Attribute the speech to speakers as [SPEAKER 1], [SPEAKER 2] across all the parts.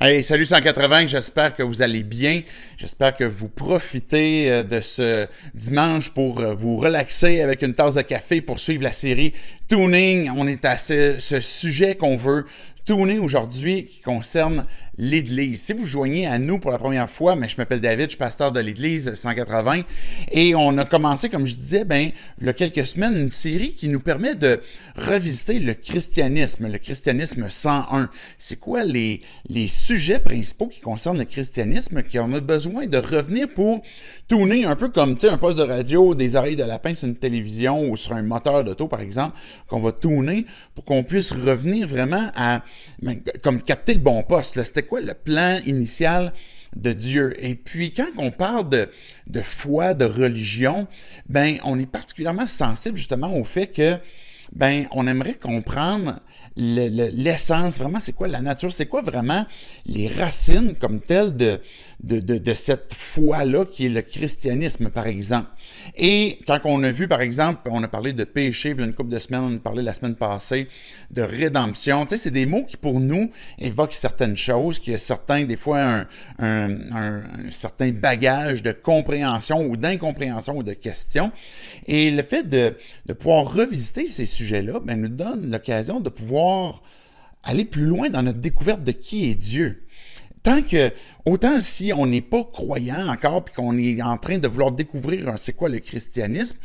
[SPEAKER 1] Hey, salut 180, j'espère que vous allez bien. J'espère que vous profitez de ce dimanche pour vous relaxer avec une tasse de café pour suivre la série Tuning. On est à ce sujet qu'on veut tourner aujourd'hui qui concerne l'Église. Si vous joignez à nous pour la première fois, je m'appelle David, je suis pasteur de l'Église 180 et on a commencé, comme je disais, il y a quelques semaines, une série qui nous permet de revisiter le christianisme 101. C'est quoi les sujets principaux qui concernent le christianisme qu'on a besoin de revenir pour tourner un peu comme un poste de radio, des oreilles de lapin sur une télévision ou sur un moteur d'auto, par exemple, qu'on va tourner pour qu'on puisse revenir vraiment à comme capter le bon poste. Là. C'était quoi le plan initial de Dieu? Et puis, quand on parle de foi, de religion, on est particulièrement sensible justement au fait que on aimerait comprendre l'essence, vraiment, c'est quoi la nature, c'est quoi vraiment les racines comme telles de cette foi-là qui est le christianisme, par exemple. Et quand on a vu, par exemple, on a parlé de péché, il y a une couple de semaines, on a parlé la semaine passée de rédemption, c'est des mots qui, pour nous, évoquent certaines choses, qui a certains, des fois, un certain bagage de compréhension ou d'incompréhension ou de questions. Et le fait de pouvoir revisiter ces sujets-là, nous donne l'occasion de pouvoir aller plus loin dans notre découverte de qui est Dieu. Autant si on n'est pas croyant encore puis qu'on est en train de vouloir découvrir c'est quoi le christianisme,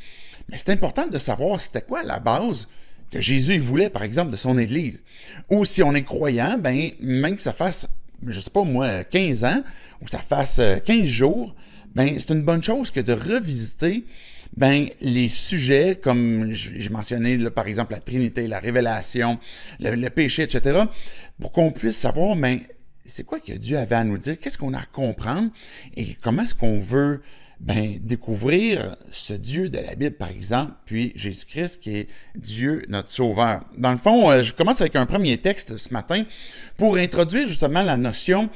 [SPEAKER 1] mais c'est important de savoir c'était quoi la base que Jésus voulait, par exemple, de son Église. Ou si on est croyant, même que ça fasse, je sais pas moi, 15 ans, ou ça fasse 15 jours, c'est une bonne chose que de revisiter les sujets, comme j'ai mentionné, là, par exemple, la Trinité, la révélation, le péché, etc., pour qu'on puisse savoir, c'est quoi que Dieu avait à nous dire, qu'est-ce qu'on a à comprendre et comment est-ce qu'on veut découvrir ce Dieu de la Bible, par exemple, puis Jésus-Christ qui est Dieu, notre Sauveur. Dans le fond, je commence avec un premier texte ce matin pour introduire justement la notion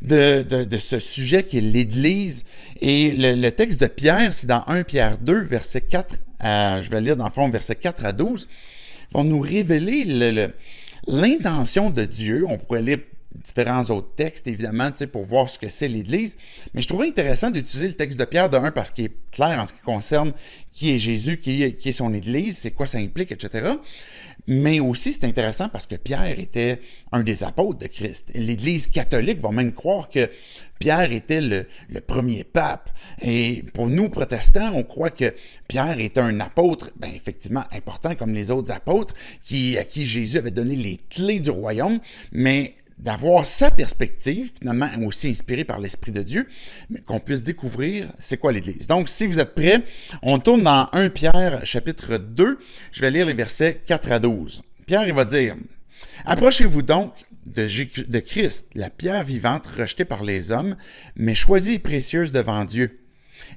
[SPEAKER 1] de ce sujet qui est l'Église. Et le texte de Pierre, c'est dans 1 Pierre 2, verset 4 à, je vais lire dans le fond, verset 4 à 12, vont nous révéler l'intention de Dieu. On pourrait lire différents autres textes, évidemment, pour voir ce que c'est l'Église. Mais je trouvais intéressant d'utiliser le texte de Pierre de 1 parce qu'il est clair en ce qui concerne qui est Jésus, qui est son Église, c'est quoi ça implique, etc. Mais aussi, c'est intéressant parce que Pierre était un des apôtres de Christ. L'Église catholique va même croire que Pierre était le premier pape. Et pour nous, protestants, on croit que Pierre était un apôtre, effectivement important comme les autres apôtres, à qui Jésus avait donné les clés du royaume, mais d'avoir sa perspective, finalement aussi inspirée par l'Esprit de Dieu, mais qu'on puisse découvrir c'est quoi l'Église. Donc, si vous êtes prêts, on tourne dans 1 Pierre, chapitre 2. Je vais lire les versets 4 à 12. Pierre, il va dire « Approchez-vous donc de Christ, la pierre vivante rejetée par les hommes, mais choisie et précieuse devant Dieu.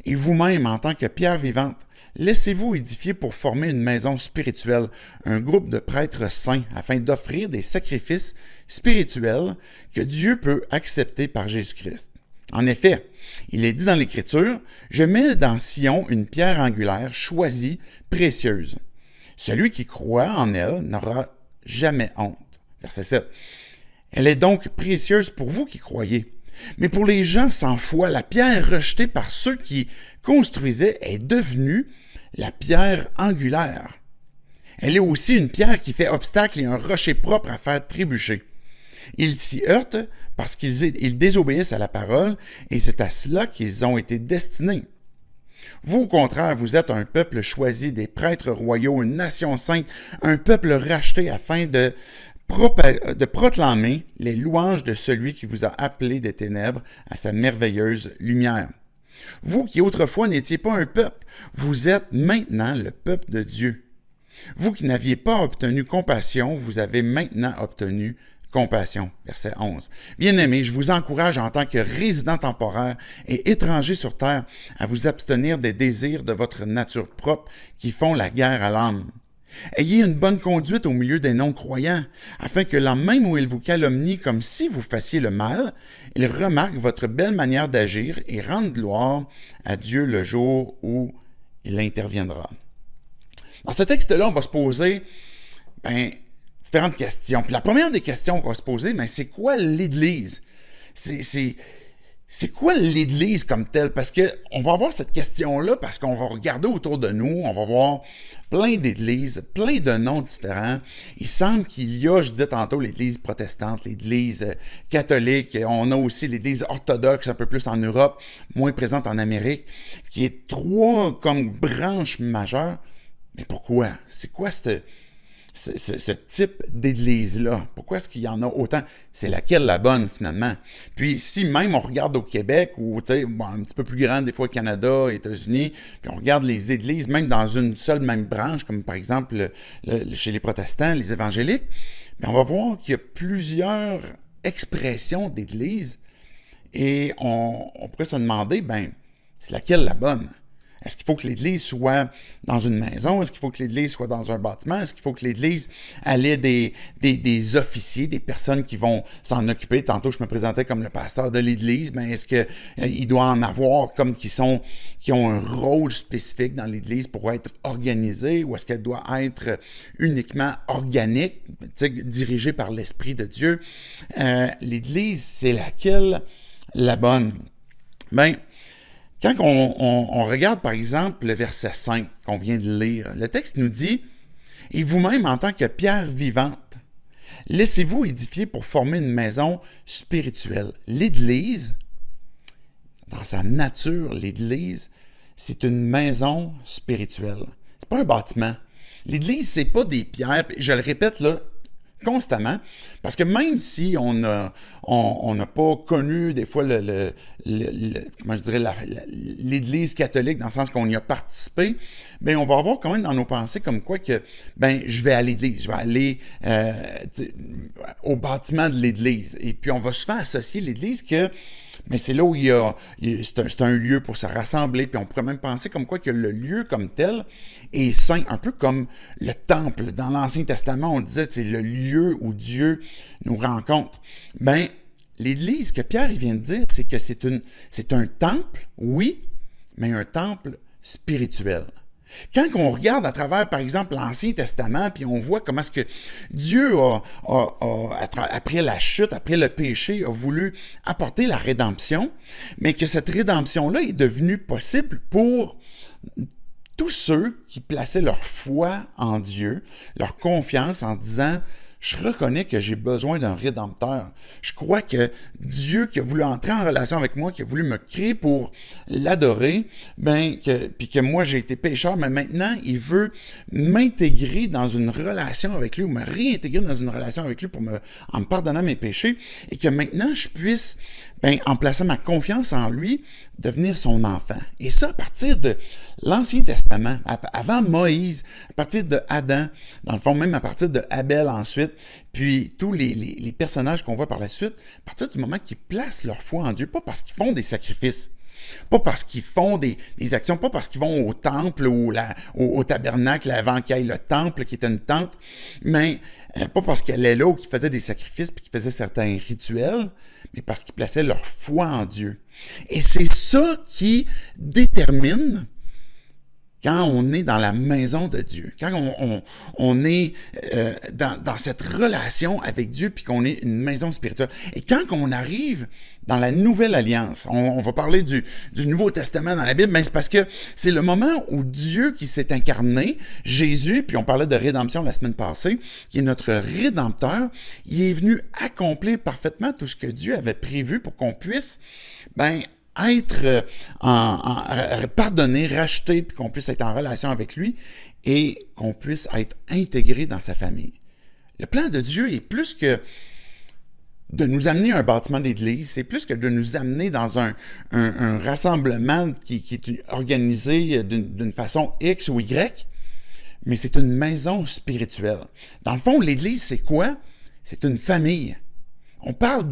[SPEAKER 1] Et vous-même, en tant que pierre vivante, laissez-vous édifier pour former une maison spirituelle, un groupe de prêtres saints, afin d'offrir des sacrifices spirituels que Dieu peut accepter par Jésus-Christ. En effet, il est dit dans l'Écriture, « Je mets dans Sion une pierre angulaire choisie, précieuse. Celui qui croit en elle n'aura jamais honte. » Verset 7. « Elle est donc précieuse pour vous qui croyez. Mais pour les gens sans foi, la pierre rejetée par ceux qui construisaient est devenue la pierre angulaire. Elle est aussi une pierre qui fait obstacle et un rocher propre à faire trébucher. Ils s'y heurtent parce qu'ils désobéissent à la parole et c'est à cela qu'ils ont été destinés. Vous, au contraire, vous êtes un peuple choisi, des prêtres royaux, une nation sainte, un peuple racheté afin de proclamer les louanges de celui qui vous a appelé des ténèbres à sa merveilleuse lumière. Vous qui autrefois n'étiez pas un peuple, vous êtes maintenant le peuple de Dieu. Vous qui n'aviez pas obtenu compassion, vous avez maintenant obtenu compassion. Verset 11. Bien-aimés, je vous encourage en tant que résident temporaire et étranger sur terre à vous abstenir des désirs de votre nature propre qui font la guerre à l'âme. Ayez une bonne conduite au milieu des non-croyants, afin que là même où ils vous calomnient comme si vous fassiez le mal, ils remarquent votre belle manière d'agir et rendent gloire à Dieu le jour où il interviendra. Dans ce texte-là, on va se poser différentes questions. Puis la première des questions qu'on va se poser, c'est quoi l'Église? C'est quoi l'Église comme telle? Parce que on va avoir cette question-là parce qu'on va regarder autour de nous, on va voir plein d'églises, plein de noms différents. Il semble qu'il y a, je disais tantôt, l'Église protestante, l'Église catholique, on a aussi l'Église orthodoxe un peu plus en Europe, moins présente en Amérique, qui est trois comme branches majeures. Mais pourquoi? C'est quoi ce type d'église-là? Pourquoi est-ce qu'il y en a autant? C'est laquelle la bonne, finalement? Puis si même on regarde au Québec, ou un petit peu plus grand, des fois Canada, États-Unis, puis on regarde les églises, même dans une seule même branche, comme par exemple chez les protestants, les évangéliques, bien, on va voir qu'il y a plusieurs expressions d'église, et on pourrait se demander, ben, c'est laquelle la bonne? Est-ce qu'il faut que l'Église soit dans une maison? Est-ce qu'il faut que l'Église soit dans un bâtiment? Est-ce qu'il faut que l'Église ait des officiers, des personnes qui vont s'en occuper? Tantôt, je me présentais comme le pasteur de l'Église. Mais est-ce qu'il doit en avoir comme qui ont un rôle spécifique dans l'Église pour être organisée? Ou est-ce qu'elle doit être uniquement organique, dirigée par l'Esprit de Dieu? L'Église, c'est laquelle la bonne? Bien, quand on regarde, par exemple, le verset 5 qu'on vient de lire, le texte nous dit « Et vous-même, en tant que pierre vivante, laissez-vous édifier pour former une maison spirituelle. » L'Église, dans sa nature, l'Église, c'est une maison spirituelle. C'est pas un bâtiment. L'Église, c'est pas des pierres, je le répète là, constamment, parce que même si on n'a pas connu des fois comment je dirais l'Église catholique dans le sens qu'on y a participé, bien on va avoir quand même dans nos pensées comme quoi que ben je vais à l'Église, je vais aller au bâtiment de l'Église, et puis on va souvent associer l'Église que mais c'est là où c'est un lieu pour se rassembler, puis on pourrait même penser comme quoi que le lieu comme tel est saint, un peu comme le temple. Dans l'Ancien Testament, on disait c'est le lieu où Dieu nous rencontre. Ben, l'Église, ce que Pierre vient de dire, c'est que c'est un temple, oui, mais un temple spirituel. Quand on regarde à travers, par exemple, l'Ancien Testament, puis on voit comment est-ce que Dieu après la chute, après le péché, a voulu apporter la rédemption, mais que cette rédemption-là est devenue possible pour tous ceux qui plaçaient leur foi en Dieu, leur confiance en disant « Je reconnais que j'ai besoin d'un rédempteur. Je crois que Dieu qui a voulu entrer en relation avec moi, qui a voulu me créer pour l'adorer, puis que moi j'ai été pécheur, mais maintenant il veut m'intégrer dans une relation avec lui ou me réintégrer dans une relation avec lui en me pardonnant mes péchés et que maintenant je puisse, en plaçant ma confiance en lui, devenir son enfant. Et ça à partir de l'Ancien Testament, avant Moïse, à partir de Adam, dans le fond même à partir de Abel ensuite, puis tous les personnages qu'on voit par la suite, à partir du moment qu'ils placent leur foi en Dieu, pas parce qu'ils font des sacrifices, pas parce qu'ils font des actions, pas parce qu'ils vont au temple ou au tabernacle avant qu'il y ait le temple qui était une tente, mais pas parce qu'ils allaient là ou qu'ils faisaient des sacrifices puis qu'ils faisaient certains rituels, mais parce qu'ils plaçaient leur foi en Dieu. Et c'est ça qui détermine quand on est dans la maison de Dieu, quand on est dans cette relation avec Dieu, puis qu'on est une maison spirituelle. Et quand on arrive dans la Nouvelle Alliance, on va parler du Nouveau Testament dans la Bible, mais c'est parce que c'est le moment où Dieu qui s'est incarné, Jésus, puis on parlait de rédemption la semaine passée, qui est notre Rédempteur, il est venu accomplir parfaitement tout ce que Dieu avait prévu pour qu'on puisse, être pardonné, racheté, puis qu'on puisse être en relation avec lui et qu'on puisse être intégré dans sa famille. Le plan de Dieu est plus que de nous amener à un bâtiment d'église, c'est plus que de nous amener dans un rassemblement qui est organisé d'une façon X ou Y, mais c'est une maison spirituelle. Dans le fond, l'église, c'est quoi? C'est une famille. On parle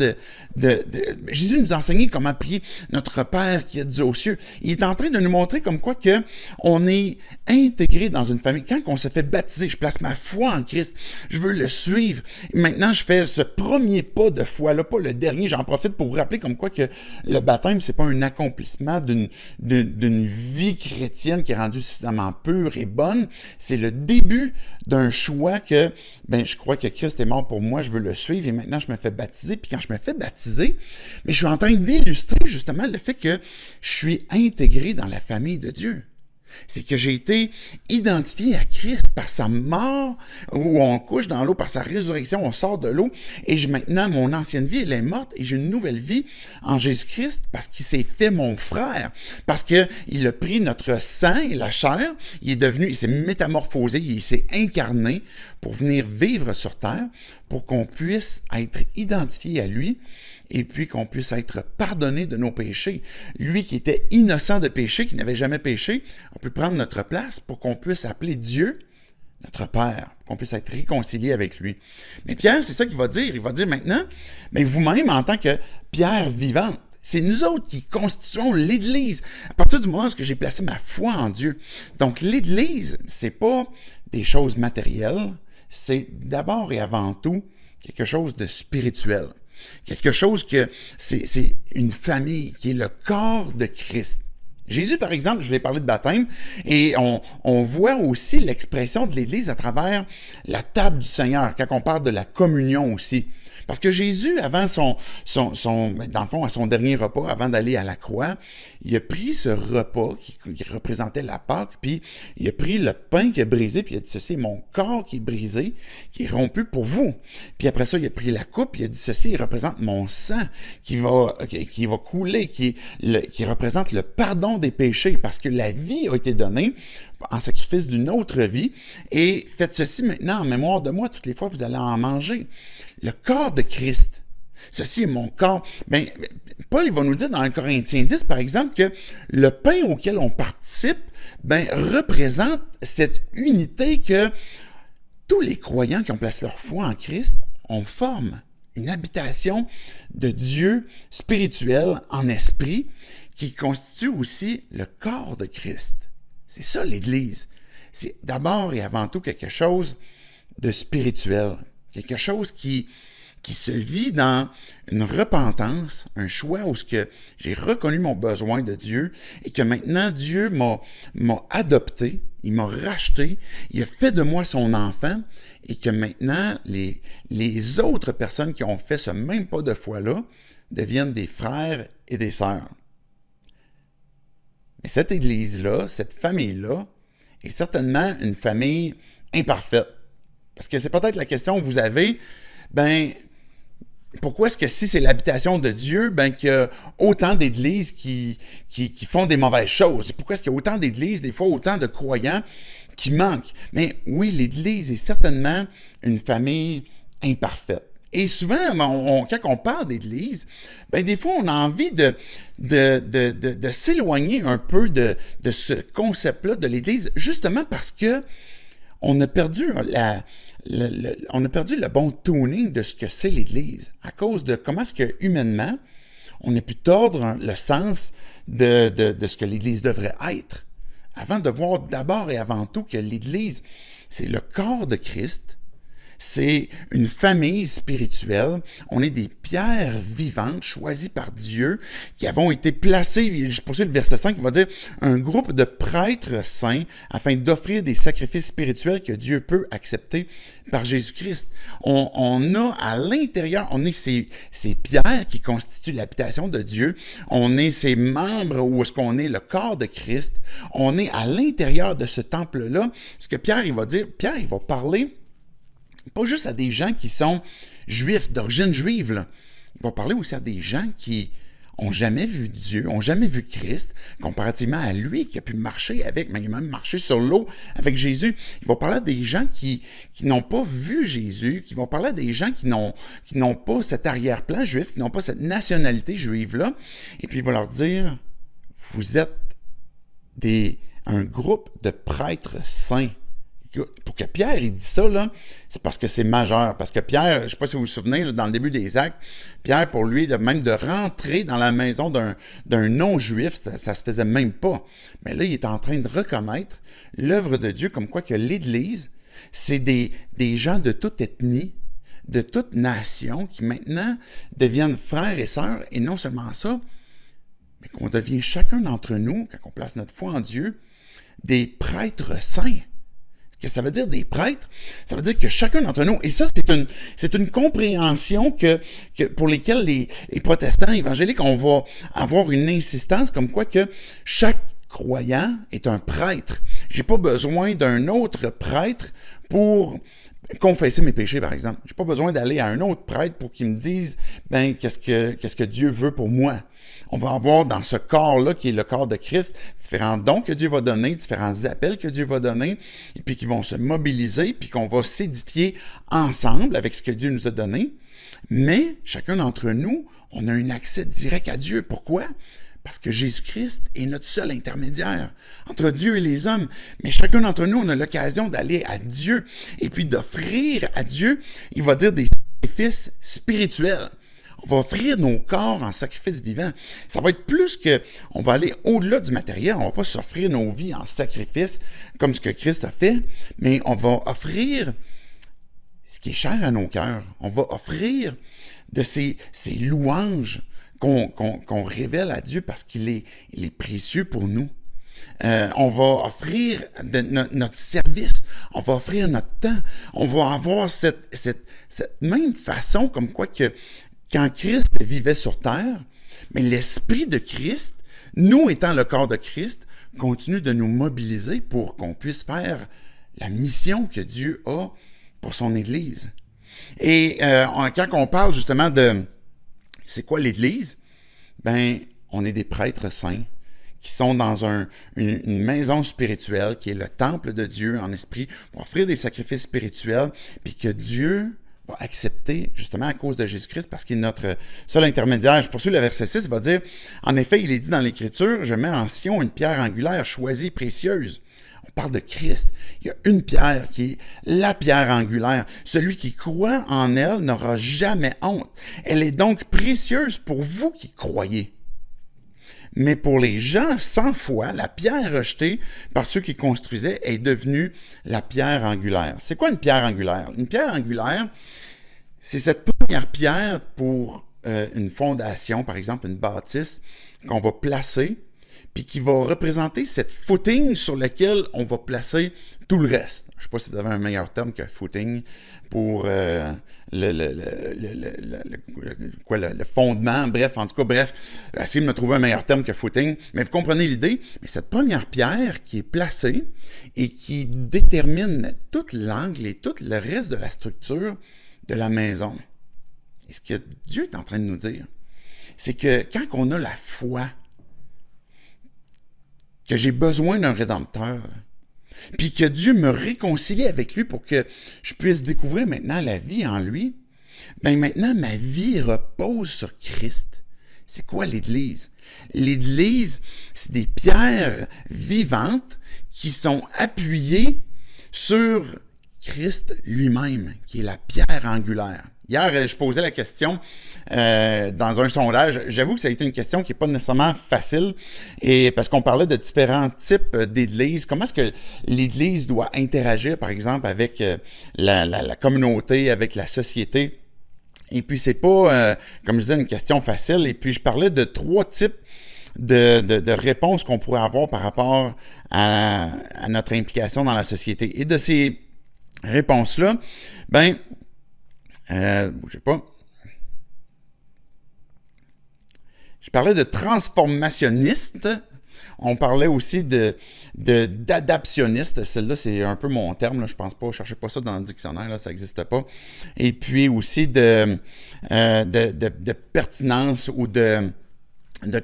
[SPEAKER 1] Jésus nous a enseigné comment prier notre Père qui est aux cieux. Il est en train de nous montrer comme quoi que on est intégré dans une famille. Quand on se fait baptiser, je place ma foi en Christ, je veux le suivre. Maintenant, je fais ce premier pas de foi-là, pas le dernier. J'en profite pour vous rappeler comme quoi que le baptême, c'est pas un accomplissement d'une vie chrétienne qui est rendue suffisamment pure et bonne. C'est le début d'un choix que, je crois que Christ est mort pour moi, je veux le suivre et maintenant je me fais baptiser baptiser. Puis quand je me fais baptiser, mais je suis en train d'illustrer justement le fait que je suis intégré dans la famille de Dieu. C'est que j'ai été identifié à Christ par sa mort, où on couche dans l'eau, par sa résurrection, on sort de l'eau, et maintenant, mon ancienne vie, elle est morte, et j'ai une nouvelle vie en Jésus-Christ, parce qu'il s'est fait mon frère, parce qu'il a pris notre sang et la chair, il s'est métamorphosé, il s'est incarné pour venir vivre sur terre, pour qu'on puisse être identifié à lui, et puis qu'on puisse être pardonné de nos péchés. Lui qui était innocent de péché, qui n'avait jamais péché, on peut prendre notre place pour qu'on puisse appeler Dieu notre Père, qu'on puisse être réconcilié avec lui. Mais Pierre, c'est ça qu'il va dire. Il va dire maintenant, mais vous-même, en tant que pierre vivante, c'est nous autres qui constituons l'Église. À partir du moment où j'ai placé ma foi en Dieu. Donc, l'Église, c'est pas des choses matérielles, c'est d'abord et avant tout quelque chose de spirituel. Quelque chose que c'est une famille qui est le corps de Christ. Jésus, par exemple, je vais parler de baptême, et on voit aussi l'expression de l'Église à travers la table du Seigneur, quand on parle de la communion aussi. Parce que Jésus, avant dans le fond, à son dernier repas, avant d'aller à la croix, il a pris ce repas qui représentait la Pâque, puis il a pris le pain qui est brisé, puis il a dit, ceci est mon corps qui est brisé, qui est rompu pour vous. Puis après ça, il a pris la coupe, puis il a dit, ceci représente mon sang qui va couler, qui représente le pardon des péchés, parce que la vie a été donnée en sacrifice d'une autre vie, et faites ceci maintenant en mémoire de moi, toutes les fois que vous allez en manger. Le corps de Christ. Ceci est mon corps. Bien, Paul, il va nous dire dans 1 Corinthiens 10, par exemple, que le pain auquel on participe, représente cette unité que tous les croyants qui ont placé leur foi en Christ, on forme une habitation de Dieu spirituel en esprit qui constitue aussi le corps de Christ. C'est ça l'Église. C'est d'abord et avant tout quelque chose de spirituel. Quelque chose qui se vit dans une repentance, un choix où j'ai reconnu mon besoin de Dieu et que maintenant Dieu m'a adopté, il m'a racheté, il a fait de moi son enfant et que maintenant les autres personnes qui ont fait ce même pas de foi-là deviennent des frères et des sœurs. Mais cette Église-là, cette famille-là, est certainement une famille imparfaite. Parce que c'est peut-être la question que vous avez, pourquoi est-ce que si c'est l'habitation de Dieu, qu'il y a autant d'églises qui font des mauvaises choses? Pourquoi est-ce qu'il y a autant d'églises, des fois autant de croyants qui manquent? Mais oui, l'Église est certainement une famille imparfaite. Et souvent, quand on parle d'Église, des fois, on a envie de s'éloigner un peu de ce concept-là de l'Église, justement parce que on a perdu le bon tuning de ce que c'est l'Église, à cause de comment est-ce que, humainement, on a pu tordre le sens de ce que l'Église devrait être, avant de voir d'abord et avant tout que l'Église, c'est le corps de Christ, c'est une famille spirituelle. On est des pierres vivantes choisies par Dieu qui avons été placées, je poursuis le verset 5, il va dire, un groupe de prêtres saints afin d'offrir des sacrifices spirituels que Dieu peut accepter par Jésus-Christ. On a à l'intérieur, on est ces pierres qui constituent l'habitation de Dieu. On est ces membres où est-ce qu'on est le corps de Christ. On est à l'intérieur de ce temple-là. Ce que Pierre, il va dire, Pierre, il va parler pas juste à des gens qui sont juifs, d'origine juive, là. Il va parler aussi à des gens qui n'ont jamais vu Dieu, n'ont jamais vu Christ, comparativement à lui qui a pu marcher avec, mais il a même marché sur l'eau avec Jésus. Il va parler à des gens qui n'ont pas vu Jésus, qui vont parler à des gens qui n'ont pas cet arrière-plan juif, qui n'ont pas cette nationalité juive-là. Et puis il va leur dire, vous êtes un groupe de prêtres saints. Pour que Pierre il dit ça, là, c'est parce que c'est majeur. Parce que Pierre, je ne sais pas si vous vous souvenez, là, dans le début des Actes, Pierre, pour lui, même de rentrer dans la maison d'un non-juif, ça ne se faisait même pas. Mais là, il est en train de reconnaître l'œuvre de Dieu, comme quoi que l'Église, c'est des gens de toute ethnie, de toute nation, qui maintenant deviennent frères et sœurs, et non seulement ça, mais qu'on devient chacun d'entre nous, quand on place notre foi en Dieu, des prêtres saints. Qu'est-ce que ça veut dire des prêtres? Ça veut dire que chacun d'entre nous, et ça c'est une compréhension que pour lesquelles les protestants évangéliques, on va avoir une insistance comme quoi que chaque croyant est un prêtre. J'ai pas besoin d'un autre prêtre pour confesser mes péchés, par exemple. J'ai pas besoin d'aller à un autre prêtre pour qu'il me dise qu'est-ce que Dieu veut pour moi. On va avoir dans ce corps-là, qui est le corps de Christ, différents dons que Dieu va donner, différents appels que Dieu va donner, et puis qui vont se mobiliser, puis qu'on va s'édifier ensemble avec ce que Dieu nous a donné. Mais chacun d'entre nous, on a un accès direct à Dieu. Pourquoi? Parce que Jésus-Christ est notre seul intermédiaire entre Dieu et les hommes. Mais chacun d'entre nous, on a l'occasion d'aller à Dieu et puis d'offrir à Dieu, il va dire, des sacrifices spirituels. On va offrir nos corps en sacrifice vivant. Ça va être plus que, on va aller au-delà du matériel. On va pas s'offrir nos vies en sacrifice comme ce que Christ a fait, mais on va offrir ce qui est cher à nos cœurs. On va offrir de ces louanges qu'on révèle à Dieu parce qu'il est précieux pour nous. On va offrir notre service, on va offrir notre temps, on va avoir cette même façon comme quoi que quand Christ vivait sur terre, mais l'Esprit de Christ, nous étant le corps de Christ, continue de nous mobiliser pour qu'on puisse faire la mission que Dieu a pour son Église. Et quand on parle justement de c'est quoi l'Église? On est des prêtres saints qui sont dans une maison spirituelle qui est le temple de Dieu en esprit pour offrir des sacrifices spirituels, puis que Dieu va accepter justement à cause de Jésus-Christ parce qu'il est notre seul intermédiaire. Je poursuis le verset 6, il va dire « En effet, il est dit dans l'Écriture, je mets en Sion une pierre angulaire choisie, précieuse. » On parle de Christ. Il y a une pierre qui est la pierre angulaire. Celui qui croit en elle n'aura jamais honte. Elle est donc précieuse pour vous qui croyez. Mais pour les gens sans foi, la pierre rejetée par ceux qui construisaient est devenue la pierre angulaire. C'est quoi une pierre angulaire? Une pierre angulaire, c'est cette première pierre pour une fondation, par exemple une bâtisse, qu'on va placer, puis qui va représenter cette footing sur laquelle on va placer tout le reste. Je ne sais pas si vous avez un meilleur terme que footing pour le fondement, bref, essayez de me trouver un meilleur terme que footing, mais vous comprenez l'idée. Mais cette première pierre qui est placée et qui détermine tout l'angle et tout le reste de la structure de la maison. Et ce que Dieu est en train de nous dire, c'est que quand on a la foi, que j'ai besoin d'un rédempteur, puis que Dieu me réconcilie avec lui pour que je puisse découvrir maintenant la vie en lui, maintenant ma vie repose sur Christ. C'est quoi l'Église? L'Église, c'est des pierres vivantes qui sont appuyées sur Christ lui-même, qui est la pierre angulaire. Hier, je posais la question dans un sondage. J'avoue que ça a été une question qui n'est pas nécessairement facile, et parce qu'on parlait de différents types d'églises. Comment est-ce que l'Église doit interagir, par exemple, avec la communauté, avec la société? Et puis, c'est pas, comme je disais, une question facile. Et puis, je parlais de 3 types de réponses qu'on pourrait avoir par rapport à notre implication dans la société. Et de ces réponses-là, bougez pas. Je parlais de transformationniste. On parlait aussi d'adaptionniste. Celle-là, c'est un peu mon terme. Là. Je pense pas, cherchez pas ça dans le dictionnaire, là, ça n'existe pas. Et puis aussi de pertinence ou de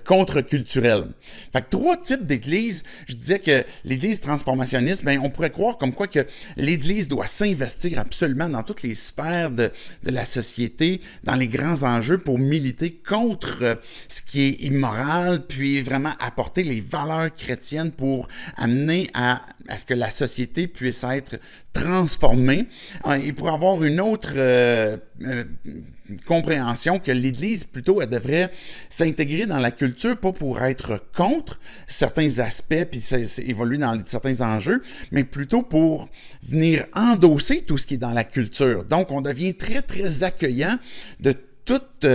[SPEAKER 1] contre-culturel. Fait que 3 types d'églises. Je disais que l'église transformationniste, on pourrait croire comme quoi que l'église doit s'investir absolument dans toutes les sphères de la société, dans les grands enjeux pour militer contre ce qui est immoral, puis vraiment apporter les valeurs chrétiennes pour amener à ce que la société puisse être transformée. Et pour avoir une autre compréhension que l'Église, plutôt, elle devrait s'intégrer dans la culture, pas pour être contre certains aspects, puis évoluer dans certains enjeux, mais plutôt pour venir endosser tout ce qui est dans la culture. Donc, on devient très, très accueillant de toute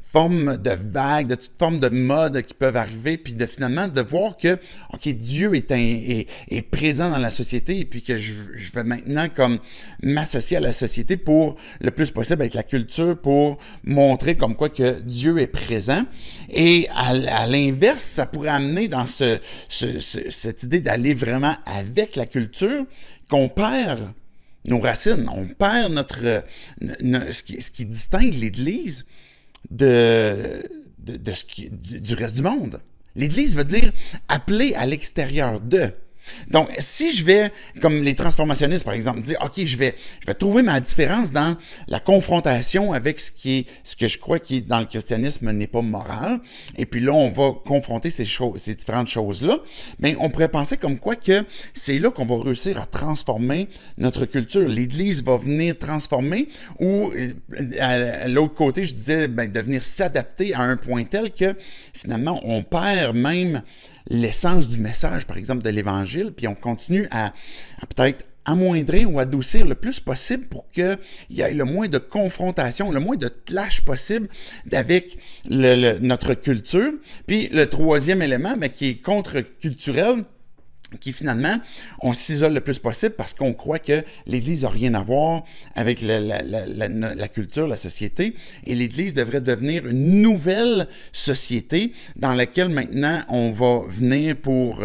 [SPEAKER 1] forme de vague, de toute forme de mode qui peuvent arriver, puis finalement de voir que, OK, Dieu est présent dans la société, et puis que je vais maintenant comme m'associer à la société pour le plus possible avec la culture, pour montrer comme quoi que Dieu est présent. Et à l'inverse, ça pourrait amener dans cette idée d'aller vraiment avec la culture, qu'on perd nos racines, on perd ce qui distingue l'Église du reste du monde. L'Église veut dire appeler à l'extérieur d'eux. Donc, si je vais, comme les transformationnistes, par exemple, dire, OK, je vais trouver ma différence dans la confrontation avec ce que je crois qui, dans le christianisme, n'est pas moral, et puis là, on va confronter ces différentes choses-là, mais on pourrait penser comme quoi que c'est là qu'on va réussir à transformer notre culture. L'Église va venir transformer, ou à l'autre côté, je disais, de venir s'adapter à un point tel que, finalement, on perd même l'essence du message, par exemple, de l'Évangile, puis on continue à peut-être amoindrir ou adoucir le plus possible pour qu'il y ait le moins de confrontation, le moins de clash possible avec notre culture. Puis le troisième élément, qui est contre-culturel, qui finalement, on s'isole le plus possible parce qu'on croit que l'Église n'a rien à voir avec la culture, la société, et l'Église devrait devenir une nouvelle société dans laquelle maintenant on va venir pour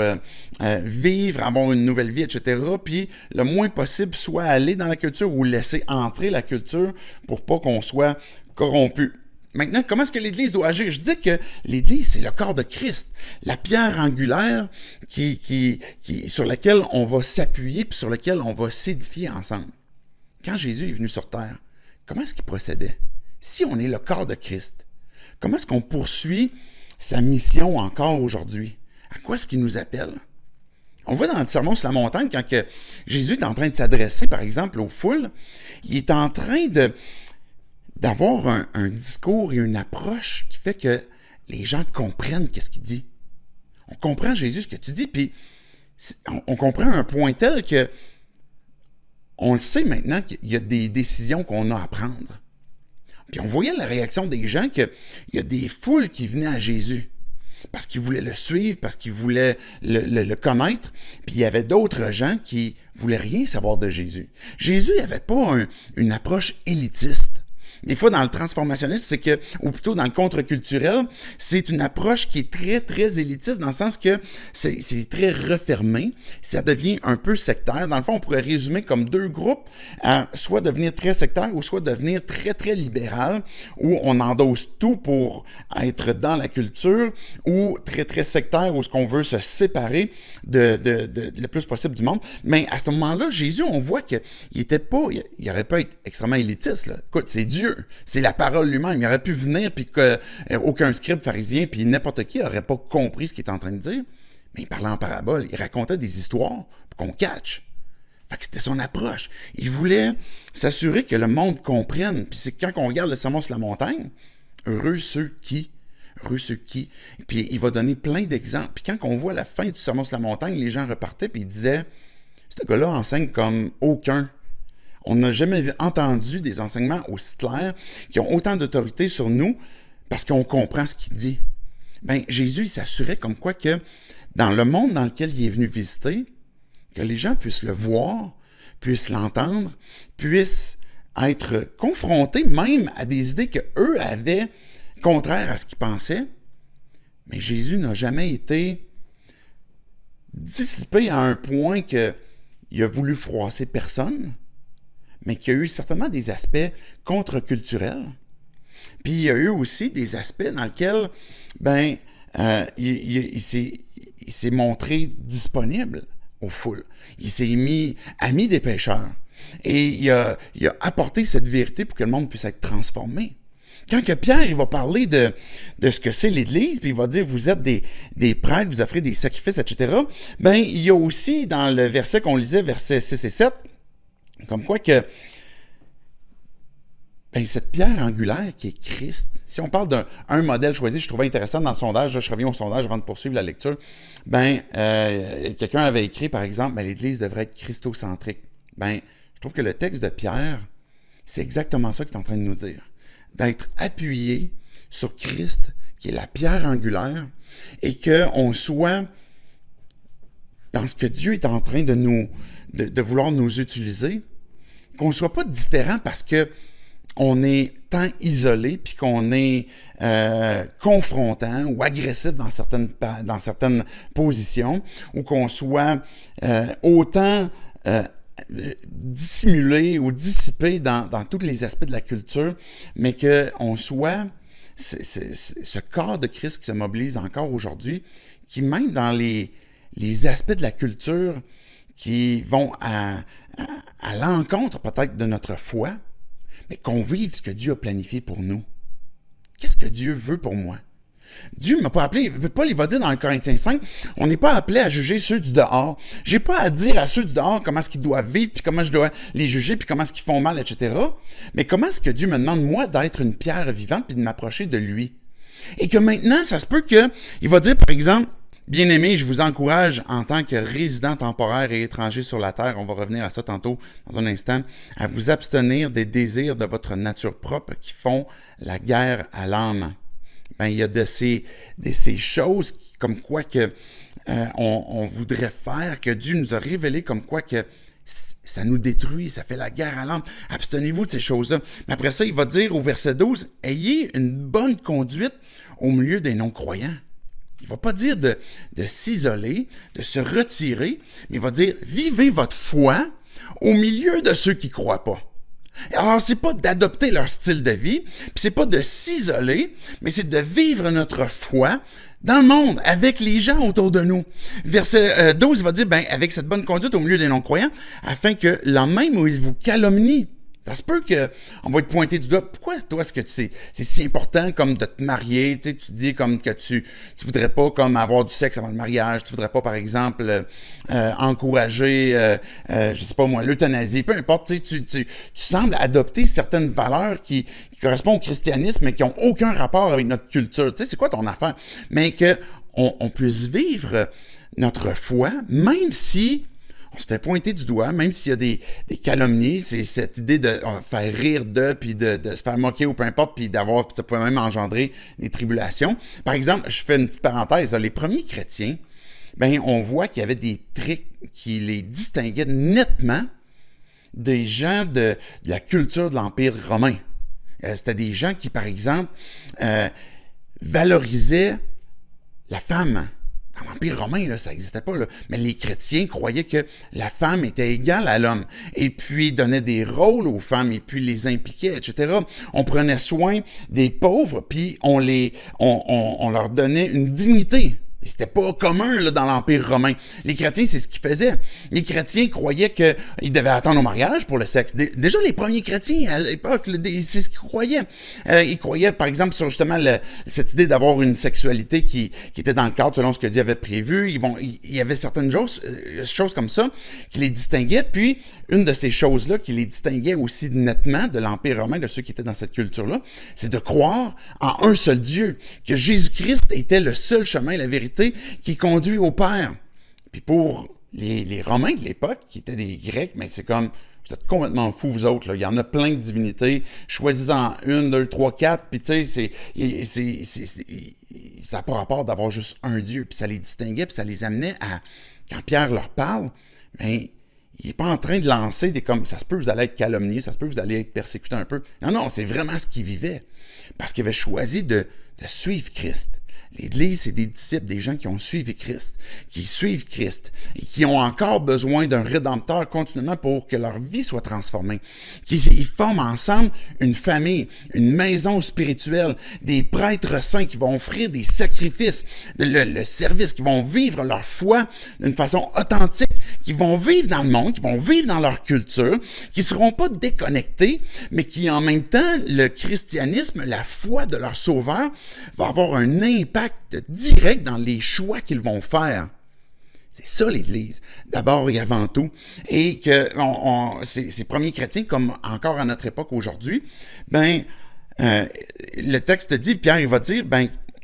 [SPEAKER 1] vivre, avoir une nouvelle vie, etc., puis le moins possible soit aller dans la culture ou laisser entrer la culture pour pas qu'on soit corrompu. Maintenant, comment est-ce que l'Église doit agir? Je dis que l'Église, c'est le corps de Christ, la pierre angulaire sur laquelle on va s'appuyer puis sur laquelle on va s'édifier ensemble. Quand Jésus est venu sur terre, comment est-ce qu'il procédait? Si on est le corps de Christ, comment est-ce qu'on poursuit sa mission encore aujourd'hui? À quoi est-ce qu'il nous appelle? On voit dans le Sermon sur la montagne, quand que Jésus est en train de s'adresser, par exemple, aux foules, il est en train d'avoir un discours et une approche qui fait que les gens comprennent qu'est-ce qu'il dit. On comprend, Jésus, ce que tu dis, puis on comprend un point tel que on le sait maintenant qu'il y a des décisions qu'on a à prendre. Puis on voyait la réaction des gens qu'il y a des foules qui venaient à Jésus parce qu'ils voulaient le suivre, parce qu'ils voulaient le connaître, puis il y avait d'autres gens qui voulaient rien savoir de Jésus. Jésus n'avait pas une approche élitiste. Des fois, dans le transformationniste, ou plutôt dans le contre-culturel, c'est une approche qui est très, très élitiste, dans le sens que c'est très refermé, ça devient un peu sectaire. Dans le fond, on pourrait résumer comme deux groupes, soit devenir très sectaire ou soit devenir très, très libéral, où on endosse tout pour être dans la culture, ou très, très sectaire, où ce qu'on veut se séparer le plus possible du monde. Mais à ce moment-là, Jésus, on voit qu'il n'aurait pas été extrêmement élitiste, là. Écoute, c'est Dieu. C'est la parole lui-même. Il aurait pu venir, puis qu'aucun scribe pharisien, puis n'importe qui n'aurait pas compris ce qu'il est en train de dire. Mais il parlait en parabole. Il racontait des histoires pour qu'on catch. Fait que c'était son approche. Il voulait s'assurer que le monde comprenne. Puis c'est quand on regarde le Sermon sur la montagne, heureux ceux qui. Puis il va donner plein d'exemples. Puis quand on voit la fin du Sermon sur la montagne, les gens repartaient, puis ils disaient, ce gars-là enseigne comme aucun. On n'a jamais entendu des enseignements aussi clairs qui ont autant d'autorité sur nous parce qu'on comprend ce qu'il dit. Jésus, il s'assurait comme quoi que dans le monde dans lequel il est venu visiter, que les gens puissent le voir, puissent l'entendre, puissent être confrontés même à des idées qu'eux avaient contraires à ce qu'ils pensaient. Mais Jésus n'a jamais été dissipé à un point qu'il a voulu froisser personne, mais qu'il y a eu certainement des aspects contre-culturels. Puis il y a eu aussi des aspects dans lesquels il s'est montré disponible aux foules. Il s'est mis ami des pécheurs. Et il a apporté cette vérité pour que le monde puisse être transformé. Quand que Pierre il va parler de ce que c'est l'Église, puis il va dire vous êtes des prêtres, vous offrez des sacrifices, etc., il y a aussi dans le verset qu'on lisait, versets 6 et 7, comme quoi que cette pierre angulaire qui est Christ, si on parle d'un modèle choisi, je trouvais intéressant dans le sondage, là, je reviens au sondage avant de poursuivre la lecture, quelqu'un avait écrit par exemple, l'Église devrait être christocentrique. Je trouve que le texte de Pierre, c'est exactement ça qu'il est en train de nous dire. d'être appuyé sur Christ, qui est la pierre angulaire, et qu'on soit dans ce que Dieu est en train de vouloir nous utiliser, qu'on ne soit pas différent parce que on est tant isolé, puis qu'on est confrontant ou agressif dans certaines positions, ou qu'on soit autant dissimulé ou dissipé dans tous les aspects de la culture, mais qu'on soit ce corps de Christ qui se mobilise encore aujourd'hui, qui même dans les aspects de la culture qui vont à l'encontre peut-être de notre foi, mais qu'on vive ce que Dieu a planifié pour nous. Qu'est-ce que Dieu veut pour moi? Dieu ne m'a pas appelé, Paul il va dire dans le Corinthiens 5, on n'est pas appelé à juger ceux du dehors. J'ai pas à dire à ceux du dehors comment est-ce qu'ils doivent vivre, puis comment je dois les juger, puis comment est-ce qu'ils font mal, etc. Mais comment est-ce que Dieu me demande, moi, d'être une pierre vivante, puis de m'approcher de lui? Et que maintenant, ça se peut qu'il va dire, par exemple, bien-aimés, je vous encourage en tant que résident temporaire et étranger sur la terre, on va revenir à ça tantôt dans un instant, à vous abstenir des désirs de votre nature propre qui font la guerre à l'âme. Ben, il y a de ces choses comme quoi que on voudrait faire, que Dieu nous a révélé comme quoi que ça nous détruit, ça fait la guerre à l'âme. Abstenez-vous de ces choses-là. Mais après ça, il va dire au verset 12, « Ayez une bonne conduite au milieu des non-croyants. » Il ne va pas dire de s'isoler, de se retirer, mais il va dire, vivez votre foi au milieu de ceux qui ne croient pas. Alors, c'est pas d'adopter leur style de vie, puis c'est pas de s'isoler, mais c'est de vivre notre foi dans le monde, avec les gens autour de nous. Verset 12 va dire, avec cette bonne conduite au milieu des non-croyants, afin que l'an même où ils vous calomnient, ça se peut qu'on va te pointer du doigt. Pourquoi, toi, est-ce que c'est si important comme de te marier? Tu sais, tu dis comme que tu voudrais pas comme avoir du sexe avant le mariage. Tu voudrais pas, par exemple, encourager, je sais pas moi, l'euthanasie. Peu importe, tu sembles adopter certaines valeurs qui correspondent au christianisme, mais qui ont aucun rapport avec notre culture. Tu sais, c'est quoi ton affaire? Mais qu'on puisse vivre notre foi, même si on se fait pointer du doigt, même s'il y a des calomnies, c'est cette idée de faire rire d'eux, puis de se faire moquer ou peu importe, puis ça peut même engendrer des tribulations. Par exemple, je fais une petite parenthèse, les premiers chrétiens, on voit qu'il y avait des traits qui les distinguaient nettement des gens de la culture de l'Empire romain. C'était des gens qui, par exemple, valorisaient la femme. Dans l'Empire romain, là, ça n'existait pas, là. Mais les chrétiens croyaient que la femme était égale à l'homme, et puis donnaient des rôles aux femmes, et puis les impliquaient, etc. On prenait soin des pauvres, puis on leur donnait une dignité. Et c'était pas commun là, dans l'Empire romain. Les chrétiens, c'est ce qu'ils faisaient. Les chrétiens croyaient qu'ils devaient attendre au mariage pour le sexe. Déjà, les premiers chrétiens, à l'époque, c'est ce qu'ils croyaient. Ils croyaient, par exemple, sur justement cette idée d'avoir une sexualité qui était dans le cadre selon ce que Dieu avait prévu. Il y avait certaines choses comme ça qui les distinguaient. Puis, une de ces choses-là qui les distinguait aussi nettement de l'Empire romain, de ceux qui étaient dans cette culture-là, c'est de croire en un seul Dieu, que Jésus-Christ était le seul chemin, la vérité, qui conduit au Père. Puis pour les Romains de l'époque, qui étaient des Grecs, mais c'est comme, vous êtes complètement fous, vous autres, là. Il y en a plein de divinités, choisis-en une, deux, trois, quatre, puis tu sais, ça n'a pas rapport d'avoir juste un Dieu, puis ça les distinguait, puis ça les amenait à, quand Pierre leur parle, il n'est pas en train de lancer des comme, ça se peut, vous allez être calomnié, ça se peut, vous allez être persécuté un peu. Non, c'est vraiment ce qu'il vivait, parce qu'il avait choisi de suivre Christ. L'Église, c'est des disciples, des gens qui ont suivi Christ, qui suivent Christ et qui ont encore besoin d'un rédempteur continuellement pour que leur vie soit transformée. Ils forment ensemble une famille, une maison spirituelle, des prêtres saints qui vont offrir des sacrifices, le service, qui vont vivre leur foi d'une façon authentique, qui vont vivre dans le monde, qui vont vivre dans leur culture, qui ne seront pas déconnectés, mais qui en même temps, le christianisme, la foi de leur sauveur, va avoir un impact direct dans les choix qu'ils vont faire. C'est ça l'Église, d'abord et avant tout. Et que ces premiers chrétiens, comme encore à notre époque aujourd'hui, le texte dit, Pierre il va dire,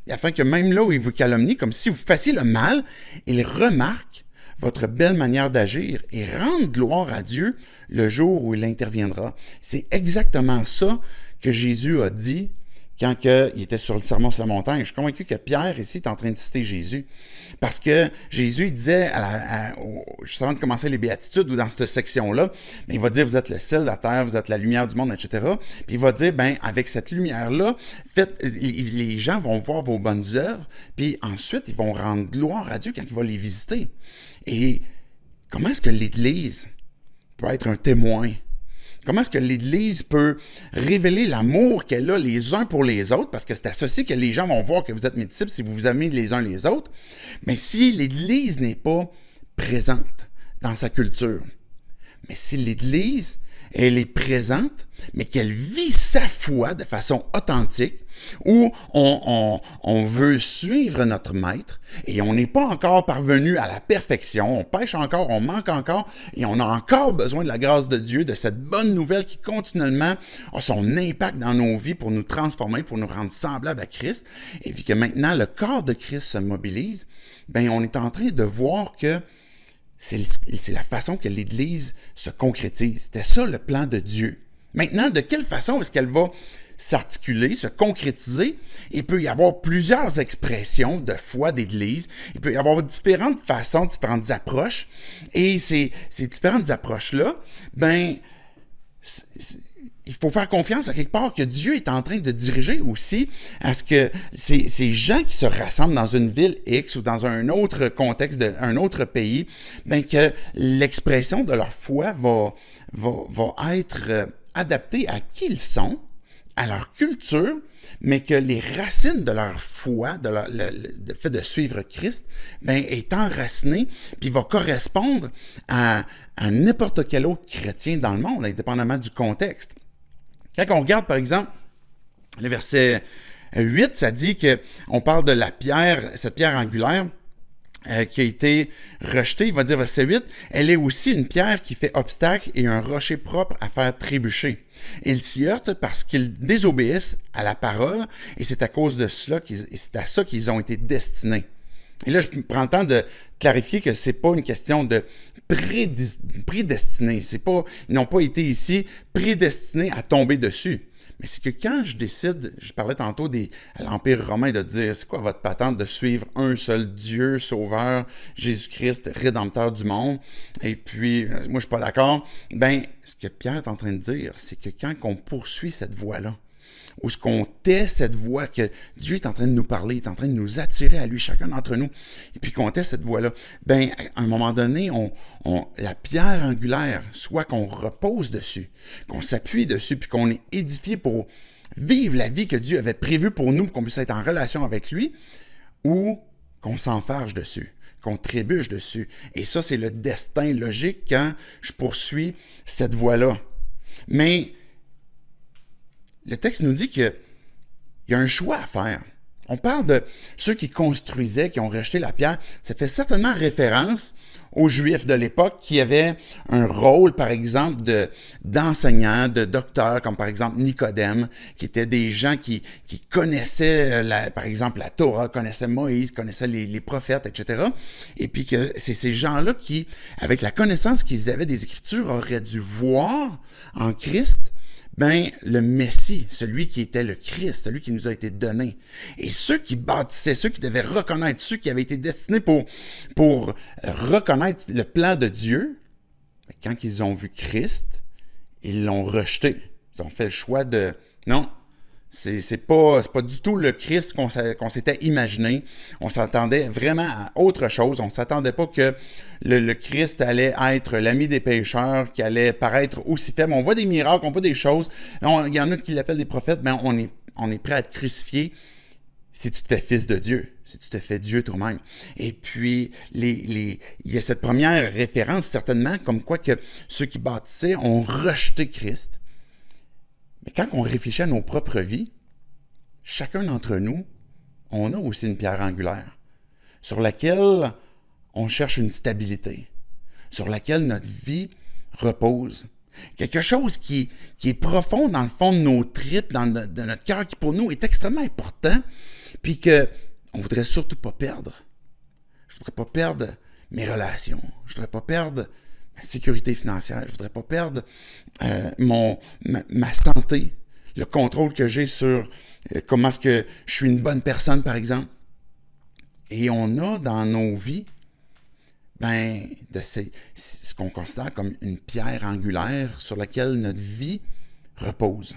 [SPEAKER 1] afin que même là où ils vous calomnient, comme si vous fassiez le mal, ils remarquent votre belle manière d'agir et rendre gloire à Dieu le jour où il interviendra. C'est exactement ça que Jésus a dit quand il était sur le sermon sur la montagne. Je suis convaincu que Pierre, ici, est en train de citer Jésus. Parce que Jésus, il disait, juste avant de commencer les béatitudes, ou dans cette section-là, il va dire, vous êtes le sel de la terre, vous êtes la lumière du monde, etc. Puis il va dire, avec cette lumière-là, les gens vont voir vos bonnes œuvres, puis ensuite, ils vont rendre gloire à Dieu quand il va les visiter. Et comment est-ce que l'Église peut être un témoin? Comment est-ce que l'Église peut révéler l'amour qu'elle a les uns pour les autres? Parce que c'est associé que les gens vont voir que vous êtes mes disciples si vous vous aimez les uns les autres. Mais si l'Église n'est pas présente dans sa culture, mais si l'Église, elle est présente, mais qu'elle vit sa foi de façon authentique, où on veut suivre notre maître et on n'est pas encore parvenu à la perfection, on pêche encore, on manque encore et on a encore besoin de la grâce de Dieu, de cette bonne nouvelle qui continuellement a son impact dans nos vies pour nous transformer, pour nous rendre semblables à Christ, et puis que maintenant le corps de Christ se mobilise, on est en train de voir que c'est la façon que l'Église se concrétise. C'était ça le plan de Dieu. Maintenant, de quelle façon est-ce qu'elle va s'articuler, se concrétiser? Il peut y avoir plusieurs expressions de foi d'Église. Il peut y avoir différentes façons, différentes approches. Et ces différentes approches-là, il faut faire confiance à quelque part que Dieu est en train de diriger aussi à ce que ces gens qui se rassemblent dans une ville X ou dans un autre contexte, d'un autre pays, que l'expression de leur foi va être adaptée à qui ils sont, à leur culture, mais que les racines de leur foi, le fait de suivre Christ, est enraciné, puis va correspondre à n'importe quel autre chrétien dans le monde, indépendamment du contexte. Quand on regarde, par exemple, le verset 8, ça dit qu'on parle de la pierre, cette pierre angulaire qui a été rejetée. Il va dire, verset 8, elle est aussi une pierre qui fait obstacle et un rocher propre à faire trébucher. Ils s'y heurtent parce qu'ils désobéissent à la parole et c'est à cause de cela c'est à ça qu'ils ont été destinés. Et là, je prends le temps de clarifier que c'est pas une question de prédestiné. Ils n'ont pas été ici prédestinés à tomber dessus. Mais c'est que quand je décide, je parlais tantôt à l'Empire romain de dire, c'est quoi votre patente de suivre un seul Dieu, Sauveur, Jésus-Christ, Rédempteur du monde, et puis, moi je suis pas d'accord, ce que Pierre est en train de dire, c'est que quand on poursuit cette voie-là, ou ce qu'on tait cette voie, que Dieu est en train de nous parler, est en train de nous attirer à lui, chacun d'entre nous, et puis qu'on tait cette voie-là, à un moment donné, la pierre angulaire, soit qu'on repose dessus, qu'on s'appuie dessus, puis qu'on est édifié pour vivre la vie que Dieu avait prévue pour nous, pour qu'on puisse être en relation avec lui, ou qu'on s'enfarge dessus, qu'on trébuche dessus. Et ça, c'est le destin logique quand je poursuis cette voie-là. Mais le texte nous dit qu'il y a un choix à faire. On parle de ceux qui construisaient, qui ont rejeté la pierre. Ça fait certainement référence aux Juifs de l'époque qui avaient un rôle, par exemple, d'enseignants, de docteurs, comme par exemple Nicodème, qui étaient des gens qui connaissaient, par exemple, la Torah, connaissaient Moïse, connaissaient les prophètes, etc. Et puis que c'est ces gens-là qui, avec la connaissance qu'ils avaient des Écritures, auraient dû voir en Christ le Messie, celui qui était le Christ, celui qui nous a été donné. Et ceux qui bâtissaient, ceux qui devaient reconnaître, ceux qui avaient été destinés pour reconnaître le plan de Dieu, quand ils ont vu Christ, ils l'ont rejeté. Ils ont fait le choix de... Non, c'est pas du tout le Christ qu'on s'était imaginé. On s'attendait vraiment à autre chose. On s'attendait pas que le Christ allait être l'ami des pécheurs, qu'il allait paraître aussi faible. On voit des miracles, on voit des choses. Il y en a qui l'appellent des prophètes, mais on est prêt à te crucifier si tu te fais fils de Dieu, si tu te fais Dieu toi-même. Et puis, il y a cette première référence, certainement, comme quoi que ceux qui bâtissaient ont rejeté Christ. Mais quand on réfléchit à nos propres vies, chacun d'entre nous, on a aussi une pierre angulaire sur laquelle on cherche une stabilité, sur laquelle notre vie repose. Quelque chose qui est profond dans le fond de nos tripes, de notre cœur, qui pour nous est extrêmement important, puis qu'on ne voudrait surtout pas perdre. Je ne voudrais pas perdre mes relations. Je voudrais pas perdre ma sécurité financière. Je voudrais pas perdre ma santé, le contrôle que j'ai sur comment est-ce que je suis une bonne personne, par exemple. Et on a dans nos vies ce qu'on considère comme une pierre angulaire sur laquelle notre vie repose.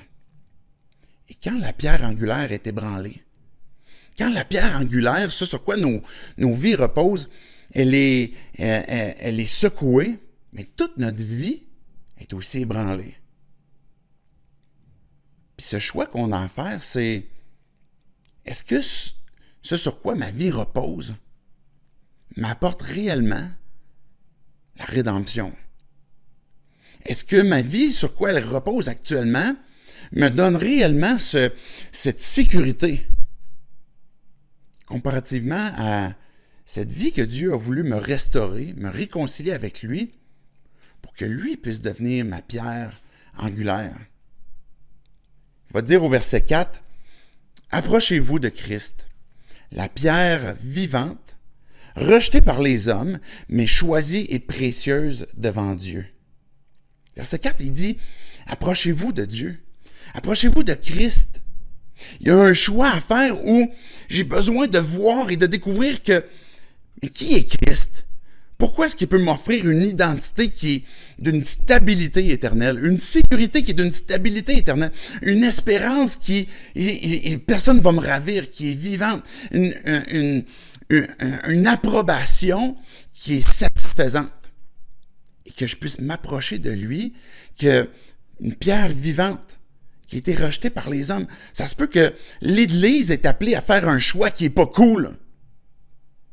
[SPEAKER 1] Et quand la pierre angulaire est ébranlée, quand la pierre angulaire, ce sur quoi nos vies reposent, elle est secouée, mais toute notre vie est aussi ébranlée. Puis ce choix qu'on a à faire, c'est est-ce que ce sur quoi ma vie repose m'apporte réellement la rédemption? Est-ce que ma vie, sur quoi elle repose actuellement, me donne réellement cette sécurité comparativement à cette vie que Dieu a voulu me restaurer, me réconcilier avec lui, pour que lui puisse devenir ma pierre angulaire? Il va dire au verset 4, « Approchez-vous de Christ, la pierre vivante, rejetée par les hommes, mais choisie et précieuse devant Dieu. » Verset 4, il dit, « Approchez-vous de Dieu, approchez-vous de Christ. » Il y a un choix à faire où j'ai besoin de voir et de découvrir mais qui est Christ? Pourquoi est-ce qu'il peut m'offrir une identité qui est d'une stabilité éternelle, une sécurité qui est d'une stabilité éternelle, une espérance personne ne va me ravir, qui est vivante, une approbation qui est satisfaisante, et que je puisse m'approcher de lui, une pierre vivante qui a été rejetée par les hommes. Ça se peut que l'Église est appelée à faire un choix qui est pas cool,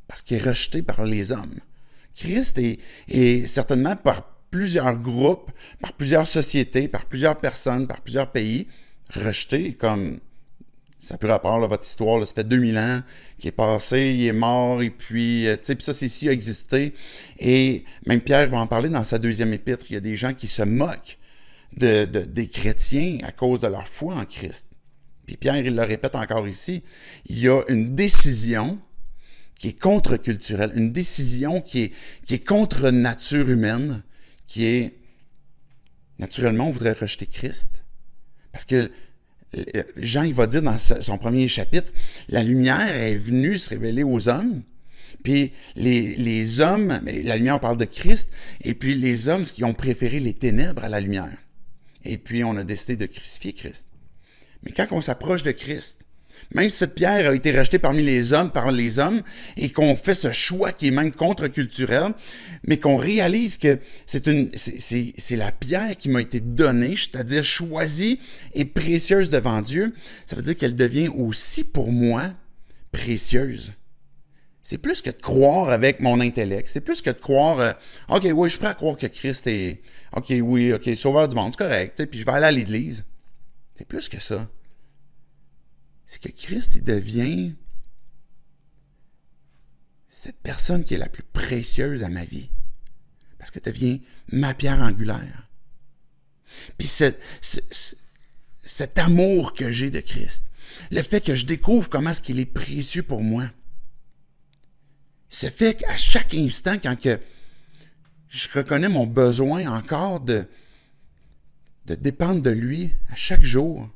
[SPEAKER 1] parce qu'il est rejeté par les hommes. Christ est certainement par plusieurs groupes, par plusieurs sociétés, par plusieurs personnes, par plusieurs pays, rejeté, comme ça peut rapport, votre histoire, là, ça fait 2000 ans qu'il est passé, il est mort, et puis ça, c'est ici a existé. Et même Pierre va en parler dans sa deuxième épître. Il y a des gens qui se moquent des chrétiens à cause de leur foi en Christ. Puis Pierre, il le répète encore ici, il y a une décision qui est contre-culturelle, une décision qui est contre nature humaine, qui est, naturellement, on voudrait rejeter Christ. Parce que Jean, il va dire dans son premier chapitre, la lumière est venue se révéler aux hommes, puis les hommes, mais la lumière, on parle de Christ, et puis les hommes, qui ont préféré les ténèbres à la lumière. Et puis, on a décidé de crucifier Christ. Mais quand on s'approche de Christ, même si cette pierre a été rejetée par les hommes, et qu'on fait ce choix qui est même contre-culturel, mais qu'on réalise que c'est la pierre qui m'a été donnée, c'est-à-dire choisie et précieuse devant Dieu, ça veut dire qu'elle devient aussi pour moi précieuse. C'est plus que de croire avec mon intellect, c'est plus que de croire, OK, oui, je suis prêt à croire que Christ est, OK, oui, OK, sauveur du monde, c'est correct, puis je vais aller à l'église. C'est plus que ça. C'est que Christ, il devient cette personne qui est la plus précieuse à ma vie. Parce qu'elle devient ma pierre angulaire. Puis cet amour que j'ai de Christ, le fait que je découvre comment est-ce qu'il est précieux pour moi, ce fait qu'à chaque instant, quand je reconnais mon besoin encore de dépendre de lui à chaque jour,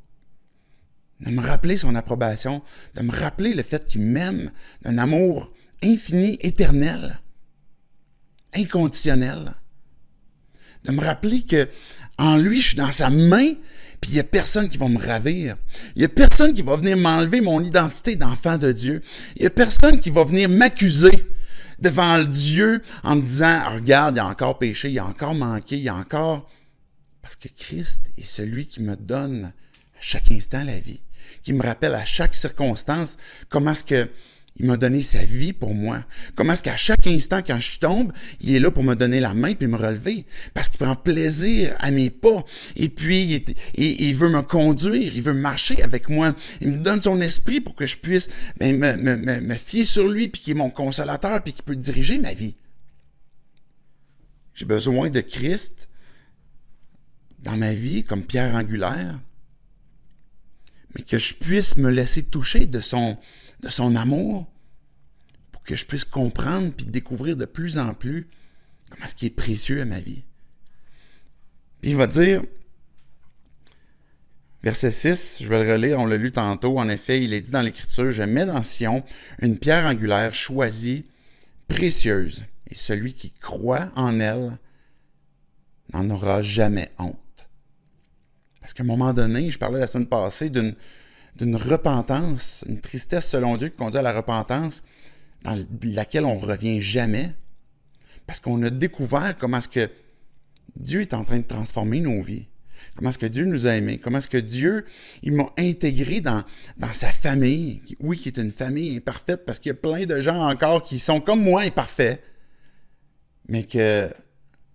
[SPEAKER 1] de me rappeler son approbation, de me rappeler le fait qu'il m'aime d'un amour infini, éternel, inconditionnel, de me rappeler que en lui, je suis dans sa main, puis il n'y a personne qui va me ravir. Il n'y a personne qui va venir m'enlever mon identité d'enfant de Dieu. Il n'y a personne qui va venir m'accuser devant Dieu en me disant « Regarde, il y a encore péché, il y a encore manqué, il y a encore... » Parce que Christ est celui qui me donne à chaque instant la vie, qui me rappelle à chaque circonstance comment est-ce que il m'a donné sa vie pour moi. Comment est-ce qu'à chaque instant, quand je tombe, il est là pour me donner la main puis me relever. Parce qu'il prend plaisir à mes pas. Et puis, il veut me conduire, il veut marcher avec moi. Il me donne son esprit pour que je puisse me fier sur lui, puis qu'il est mon consolateur, puis qu'il peut diriger ma vie. J'ai besoin de Christ dans ma vie comme pierre angulaire, mais que je puisse me laisser toucher de son amour, pour que je puisse comprendre puis découvrir de plus en plus comment ce qui est précieux à ma vie. Puis il va dire, verset 6, je vais le relire, on l'a lu tantôt, en effet, il est dit dans l'Écriture, « Je mets dans Sion une pierre angulaire choisie, précieuse, et celui qui croit en elle n'en aura jamais honte. » Parce qu'à un moment donné, je parlais la semaine passée d'une repentance, une tristesse selon Dieu qui conduit à la repentance, dans laquelle on ne revient jamais, parce qu'on a découvert comment est-ce que Dieu est en train de transformer nos vies, comment est-ce que Dieu nous a aimés, comment est-ce que Dieu, il m'a intégré dans sa famille, oui, qui est une famille imparfaite, parce qu'il y a plein de gens encore qui sont comme moi imparfaits, mais que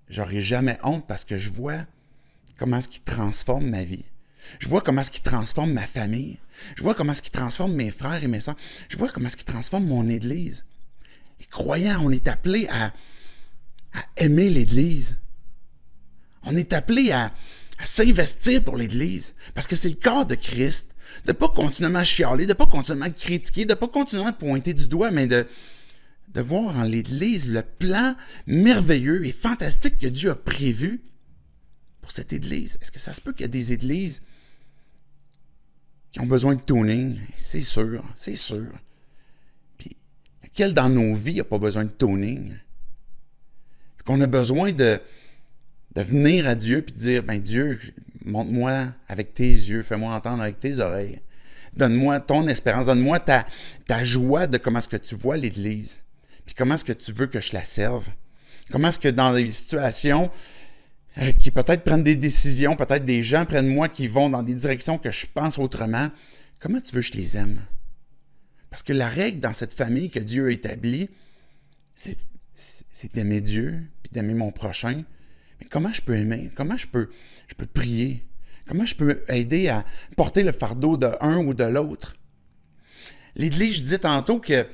[SPEAKER 1] j'aurai jamais honte parce que je vois comment est-ce qu'il transforme ma vie. Je vois comment est-ce qu'il transforme ma famille. Je vois comment est-ce qu'il transforme mes frères et mes sœurs. Je vois comment est-ce qu'il transforme mon Église. Les croyants, on est appelés à aimer l'Église. On est appelés à s'investir pour l'Église. Parce que c'est le corps de Christ. De ne pas continuellement chialer, de ne pas continuellement critiquer, de ne pas continuellement pointer du doigt, mais de voir en l'Église le plan merveilleux et fantastique que Dieu a prévu pour cette Église. Est-ce que ça se peut qu'il y a des Églises qui ont besoin de tuning? C'est sûr, c'est sûr. Puis, lequel dans nos vies n'a pas besoin de tuning? Qu'on a besoin de venir à Dieu et de dire, ben Dieu, montre-moi avec tes yeux, fais-moi entendre avec tes oreilles. Donne-moi ton espérance, donne-moi ta joie de comment est-ce que tu vois l'Église. Puis comment est-ce que tu veux que je la serve? Comment est-ce que dans des situations qui peut-être prennent des décisions, peut-être des gens près de moi qui vont dans des directions que je pense autrement, comment tu veux que je les aime? Parce que la règle dans cette famille que Dieu a établie, c'est d'aimer Dieu, puis d'aimer mon prochain. Mais comment je peux aimer? Comment je peux prier? Comment je peux aider à porter le fardeau de un ou de l'autre? L'Église, je disais tantôt qu'elle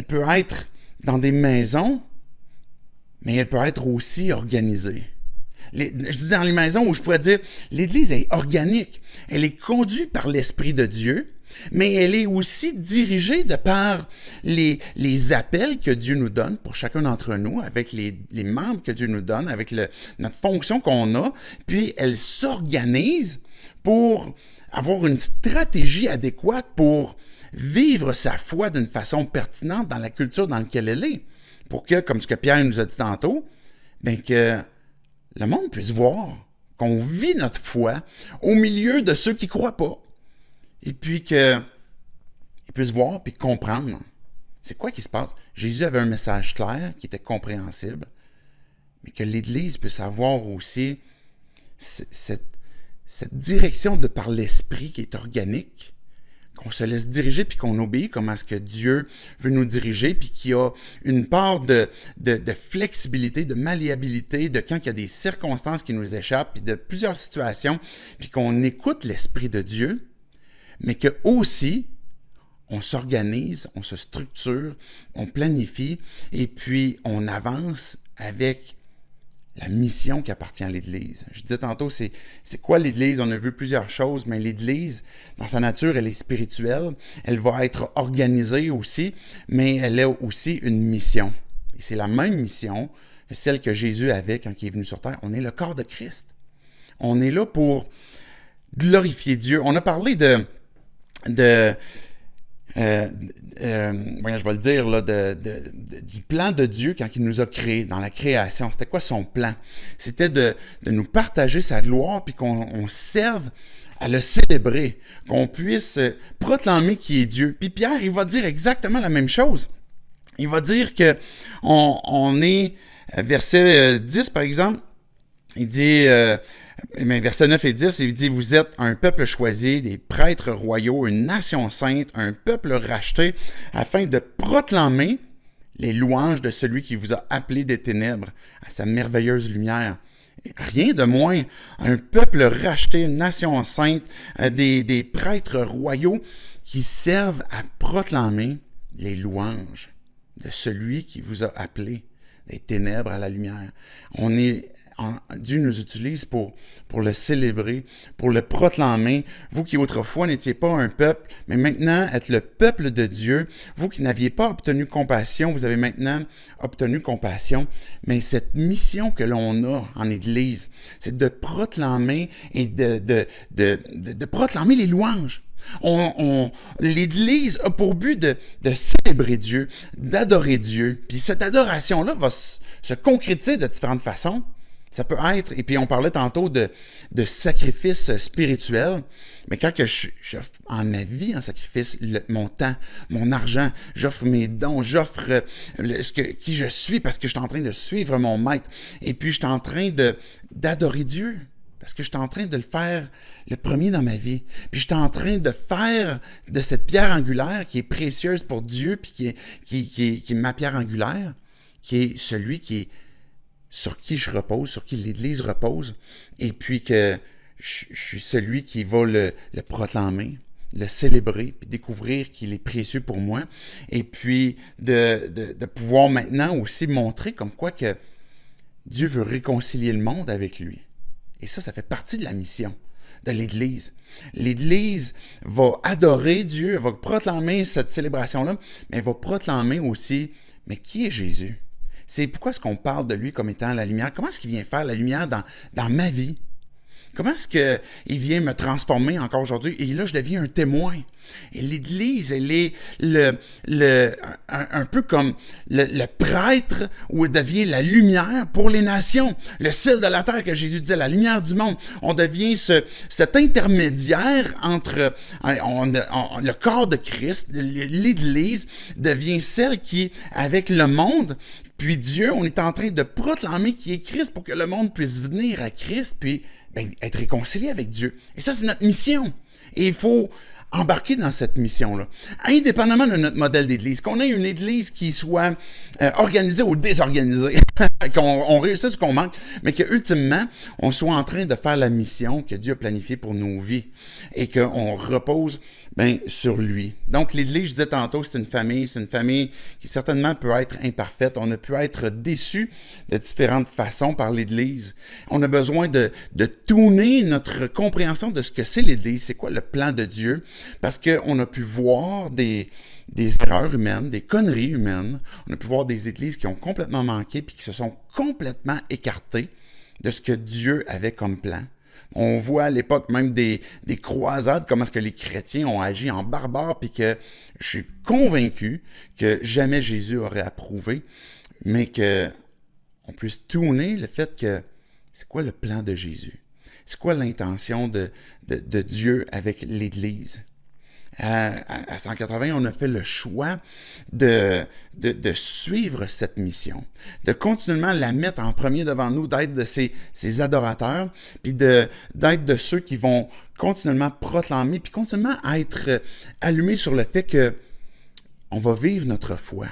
[SPEAKER 1] peut être dans des maisons, mais elle peut être aussi organisée. Je dis dans les maisons où je pourrais dire, l'Église est organique. Elle est conduite par l'Esprit de Dieu, mais elle est aussi dirigée de par les appels que Dieu nous donne pour chacun d'entre nous, avec les membres que Dieu nous donne, avec notre fonction qu'on a, puis elle s'organise pour avoir une stratégie adéquate pour vivre sa foi d'une façon pertinente dans la culture dans laquelle elle est, pour que, comme ce que Pierre nous a dit tantôt, bien que le monde puisse voir qu'on vit notre foi au milieu de ceux qui ne croient pas. Et puis qu'ils puissent voir et comprendre. C'est quoi qui se passe? Jésus avait un message clair qui était compréhensible, mais que l'Église puisse avoir aussi cette direction de par l'Esprit qui est organique, qu'on se laisse diriger puis qu'on obéit comment est-ce que Dieu veut nous diriger, puis qu'il y a une part de flexibilité, de malléabilité, de quand il y a des circonstances qui nous échappent, puis de plusieurs situations, puis qu'on écoute l'Esprit de Dieu, mais que aussi on s'organise, on se structure, on planifie, et puis on avance avec la mission qui appartient à l'Église. Je disais tantôt, c'est quoi l'Église? On a vu plusieurs choses, mais l'Église, dans sa nature, elle est spirituelle. Elle va être organisée aussi, mais elle a aussi une mission. Et c'est la même mission que celle que Jésus avait quand il est venu sur terre. On est le corps de Christ. On est là pour glorifier Dieu. On a parlé je vais le dire, là, du plan de Dieu quand il nous a créés, dans la création. C'était quoi son plan? C'était de nous partager sa gloire, puis qu'on serve à le célébrer, qu'on puisse proclamer qui est Dieu. Puis Pierre, il va dire exactement la même chose. Il va dire que on est, verset 10 par exemple, il dit... versets 9 et 10, il dit « Vous êtes un peuple choisi, des prêtres royaux, une nation sainte, un peuple racheté, afin de proclamer les louanges de celui qui vous a appelé des ténèbres à sa merveilleuse lumière. » Rien de moins, un peuple racheté, une nation sainte, des prêtres royaux qui servent à proclamer les louanges de celui qui vous a appelé des ténèbres à la lumière. Dieu nous utilise pour le célébrer, pour le proclamer. Vous qui autrefois n'étiez pas un peuple, mais maintenant êtes le peuple de Dieu. Vous qui n'aviez pas obtenu compassion, vous avez maintenant obtenu compassion. Mais cette mission que l'on a en Église, c'est de proclamer et de proclamer les louanges. L'Église a pour but de célébrer Dieu, d'adorer Dieu. Puis cette adoration-là va se concrétiser de différentes façons. Ça peut être, et puis on parlait tantôt de sacrifice spirituel, mais quand que j'offre en ma vie en sacrifice mon temps, mon argent, j'offre mes dons, j'offre qui je suis parce que je suis en train de suivre mon maître, et puis je suis en train d'adorer Dieu. Parce que je suis en train de le faire le premier dans ma vie. Puis je suis en train de faire de cette pierre angulaire qui est précieuse pour Dieu, puis qui est ma pierre angulaire, qui est celui sur qui je repose, sur qui l'Église repose, et puis que je suis celui qui va le proclamer, le célébrer, puis découvrir qu'il est précieux pour moi, et puis de pouvoir maintenant aussi montrer comme quoi que Dieu veut réconcilier le monde avec lui. Et ça fait partie de la mission de l'Église. L'Église va adorer Dieu, elle va proclamer cette célébration-là, mais elle va proclamer aussi, mais qui est Jésus? C'est pourquoi est-ce qu'on parle de lui comme étant la lumière? Comment est-ce qu'il vient faire la lumière dans ma vie? Comment est-ce qu'il vient me transformer encore aujourd'hui? Et là, je deviens un témoin. Et l'Église, elle est un peu comme le prêtre où elle devient la lumière pour les nations. Le sel de la terre que Jésus disait, la lumière du monde. On devient cet intermédiaire entre le corps de Christ. L'Église devient celle qui, avec le monde, puis Dieu, on est en train de proclamer qui est Christ pour que le monde puisse venir à Christ, puis être réconcilié avec Dieu. Et ça, c'est notre mission. Et il faut embarquer dans cette mission-là. Indépendamment de notre modèle d'Église, qu'on ait une Église qui soit organisée ou désorganisée, qu'on réussisse ou qu'on manque, mais qu'ultimement, on soit en train de faire la mission que Dieu a planifiée pour nos vies et qu'on repose sur lui. Donc, l'Église, je disais tantôt, c'est une famille qui certainement peut être imparfaite. On a pu être déçus de différentes façons par l'Église. On a besoin de tourner notre compréhension de ce que c'est l'Église, c'est quoi le plan de Dieu, parce qu'on a pu voir des erreurs humaines, des conneries humaines. On a pu voir des églises qui ont complètement manqué puis qui se sont complètement écartées de ce que Dieu avait comme plan. On voit à l'époque même des croisades, comment est-ce que les chrétiens ont agi en barbares, puis que je suis convaincu que jamais Jésus aurait approuvé, mais qu'on puisse tourner le fait que c'est quoi le plan de Jésus? C'est quoi l'intention de Dieu avec l'Église? À 180, on a fait le choix de suivre cette mission, de continuellement la mettre en premier devant nous, d'être de ces adorateurs, puis d'être de ceux qui vont continuellement proclamer, puis continuellement être allumés sur le fait que on va vivre notre foi.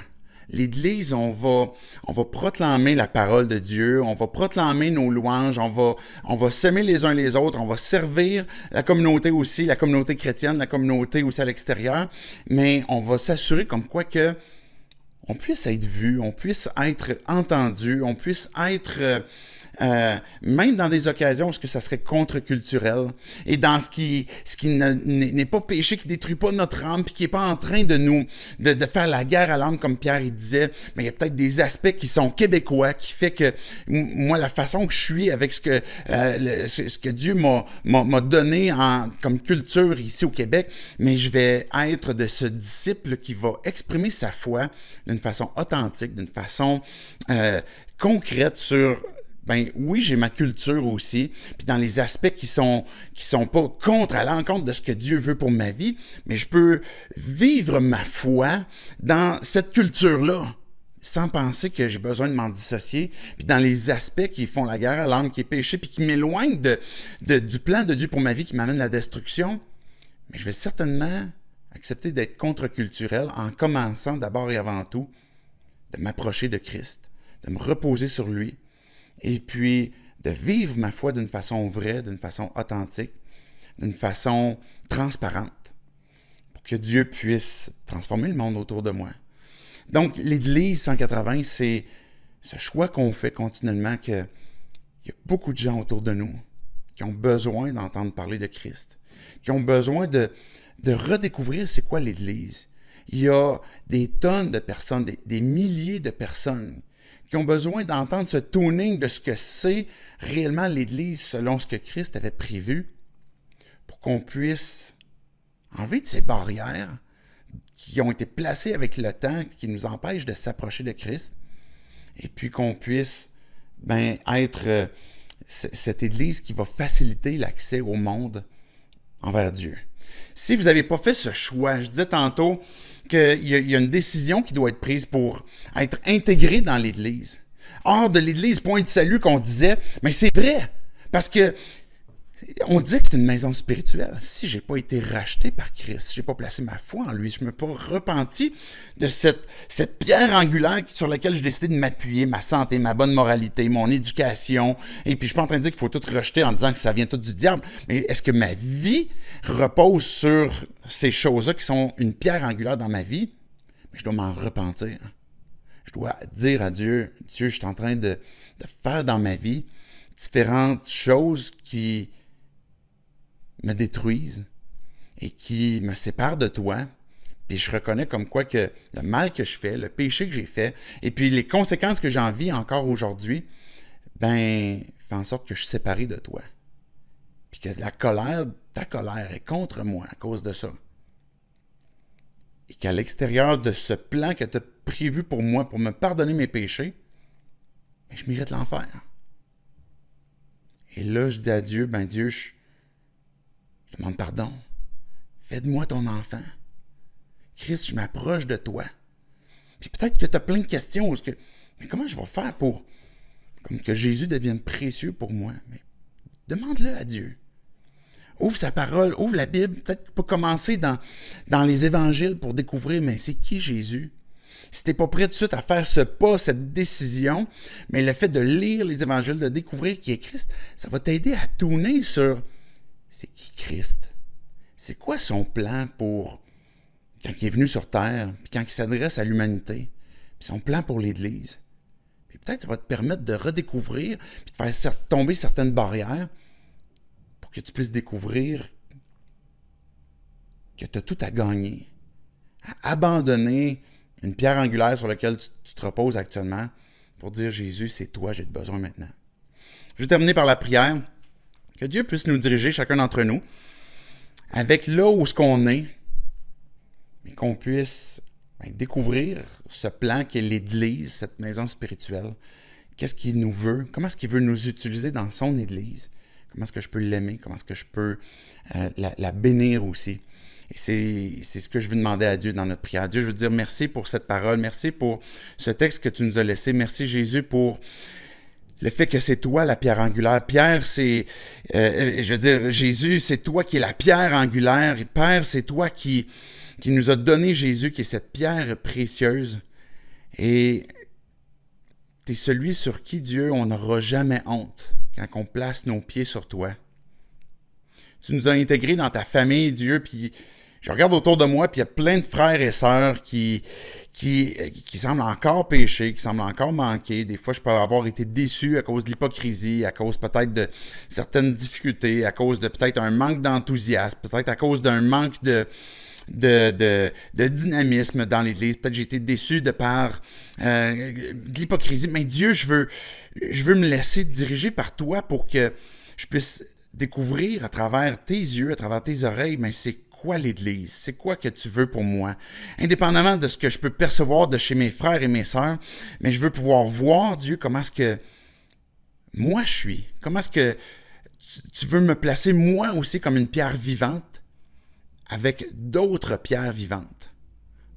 [SPEAKER 1] L'Église, on va proclamer la parole de Dieu, on va proclamer nos louanges, on va s'aimer les uns les autres, on va servir la communauté aussi, la communauté chrétienne, la communauté aussi à l'extérieur, mais on va s'assurer comme quoi que on puisse être vu, on puisse être entendu, on puisse être même dans des occasions où ça serait contre-culturel et dans ce qui n'est pas péché, qui détruit pas notre âme, puis qui est pas en train de faire la guerre à l'âme comme Pierre il disait, mais il y a peut-être des aspects qui sont québécois, qui fait que moi la façon que je suis avec ce que Dieu m'a donné comme culture ici au Québec, mais je vais être de ce disciple qui va exprimer sa foi d'une façon authentique, d'une façon concrète sur oui, j'ai ma culture aussi, puis dans les aspects qui sont pas à l'encontre de ce que Dieu veut pour ma vie, mais je peux vivre ma foi dans cette culture-là, sans penser que j'ai besoin de m'en dissocier, puis dans les aspects qui font la guerre à l'âme, qui est péché, puis qui m'éloignent du plan de Dieu pour ma vie, qui m'amène à la destruction, mais je vais certainement accepter d'être contre-culturel en commençant d'abord et avant tout de m'approcher de Christ, de me reposer sur lui, et puis de vivre ma foi d'une façon vraie, d'une façon authentique, d'une façon transparente, pour que Dieu puisse transformer le monde autour de moi. Donc, l'Église 180, c'est ce choix qu'on fait continuellement que Il y a beaucoup de gens autour de nous qui ont besoin d'entendre parler de Christ, qui ont besoin de redécouvrir c'est quoi l'Église. Il y a des tonnes de personnes, des milliers de personnes qui ont besoin d'entendre ce tuning de ce que c'est réellement l'Église selon ce que Christ avait prévu pour qu'on puisse enlever de ces barrières qui ont été placées avec le temps, qui nous empêchent de s'approcher de Christ, et puis qu'on puisse être cette Église qui va faciliter l'accès au monde envers Dieu. Si vous n'avez pas fait ce choix, je disais tantôt qu'il y a une décision qui doit être prise pour être intégrée dans l'Église. Hors de l'Église, point de salut qu'on disait, mais c'est vrai, parce que on dit que c'est une maison spirituelle. Si je n'ai pas été racheté par Christ, si je n'ai pas placé ma foi en lui, je ne me suis pas repenti de cette pierre angulaire sur laquelle j'ai décidé de m'appuyer, ma santé, ma bonne moralité, mon éducation. Et puis je ne suis pas en train de dire qu'il faut tout rejeter en disant que ça vient tout du diable, mais est-ce que ma vie repose sur ces choses-là qui sont une pierre angulaire dans ma vie? Mais je dois m'en repentir. Je dois dire à Dieu, Dieu, je suis en train de faire dans ma vie différentes choses qui me détruisent et qui me séparent de toi. Puis je reconnais comme quoi que le mal que je fais, le péché que j'ai fait, et puis les conséquences que j'en vis encore aujourd'hui, fait en sorte que je suis séparé de toi. Puis que ta colère est contre moi à cause de ça. Et qu'à l'extérieur de ce plan que tu as prévu pour moi, pour me pardonner mes péchés, je mérite l'enfer. Et là, je dis à Dieu, Dieu, je demande pardon. Fais de moi ton enfant. Christ, je m'approche de toi. Puis peut-être que tu as plein de questions. Mais comment je vais faire pour que Jésus devienne précieux pour moi? Mais demande-le à Dieu. Ouvre sa parole, ouvre la Bible. Peut-être que tu peux commencer dans les évangiles pour découvrir, mais c'est qui Jésus? Si tu n'es pas prêt tout de suite à faire ce pas, cette décision, mais le fait de lire les évangiles, de découvrir qui est Christ, ça va t'aider à tourner sur c'est qui Christ? C'est quoi son plan pour quand il est venu sur Terre, puis quand il s'adresse à l'humanité, puis son plan pour l'Église? Puis peut-être ça va te permettre de redécouvrir, puis de faire tomber certaines barrières pour que tu puisses découvrir que tu as tout à gagner, à abandonner une pierre angulaire sur laquelle tu te reposes actuellement pour dire Jésus, c'est toi, j'ai besoin maintenant. Je vais terminer par la prière. Que Dieu puisse nous diriger, chacun d'entre nous, avec là où ce qu'on est, et qu'on puisse découvrir ce plan qui est l'Église, cette maison spirituelle. Qu'est-ce qu'il nous veut? Comment est-ce qu'il veut nous utiliser dans son Église? Comment est-ce que je peux l'aimer? Comment est-ce que je peux la bénir aussi? Et c'est ce que je veux demander à Dieu dans notre prière. Dieu, je veux dire merci pour cette parole. Merci pour ce texte que tu nous as laissé. Merci, Jésus, pour le fait que c'est toi la pierre angulaire. Pierre, Jésus, c'est toi qui es la pierre angulaire. Et Père, c'est toi qui nous a donné Jésus, qui est cette pierre précieuse. Et tu es celui sur qui, Dieu, on n'aura jamais honte quand on place nos pieds sur toi. Tu nous as intégrés dans ta famille, Dieu, puis je regarde autour de moi, puis il y a plein de frères et sœurs qui semblent encore pécher, qui semblent encore manquer. Des fois, je peux avoir été déçu à cause de l'hypocrisie, à cause peut-être de certaines difficultés, à cause de peut-être un manque d'enthousiasme, peut-être à cause d'un manque de dynamisme dans l'Église. Peut-être que j'ai été déçu de par de l'hypocrisie. Mais Dieu, je veux me laisser diriger par toi pour que je puisse découvrir à travers tes yeux, à travers tes oreilles, mais c'est quoi l'Église? C'est quoi que tu veux pour moi? Indépendamment de ce que je peux percevoir de chez mes frères et mes sœurs, mais je veux pouvoir voir, Dieu, comment est-ce que moi je suis? Comment est-ce que tu veux me placer moi aussi comme une pierre vivante avec d'autres pierres vivantes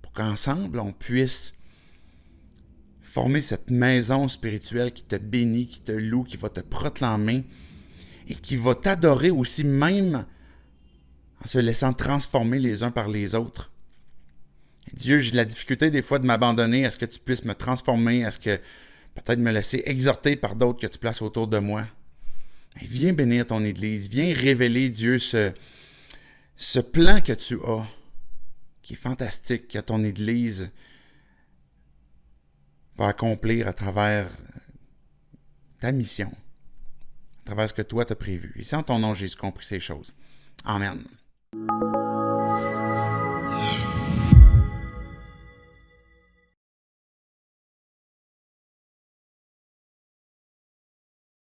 [SPEAKER 1] pour qu'ensemble on puisse former cette maison spirituelle qui te bénit, qui te loue, qui va te proclamer et qui va t'adorer aussi même en se laissant transformer les uns par les autres. Et Dieu, j'ai de la difficulté des fois de m'abandonner à ce que tu puisses me transformer, à ce que peut-être me laisser exhorter par d'autres que tu places autour de moi. Et viens bénir ton Église, viens révéler, Dieu, ce plan que tu as, qui est fantastique, que ton Église va accomplir à travers ta mission. à travers ce que toi t'as prévu. Et c'est en ton nom, Jésus, compris ces choses. Amen.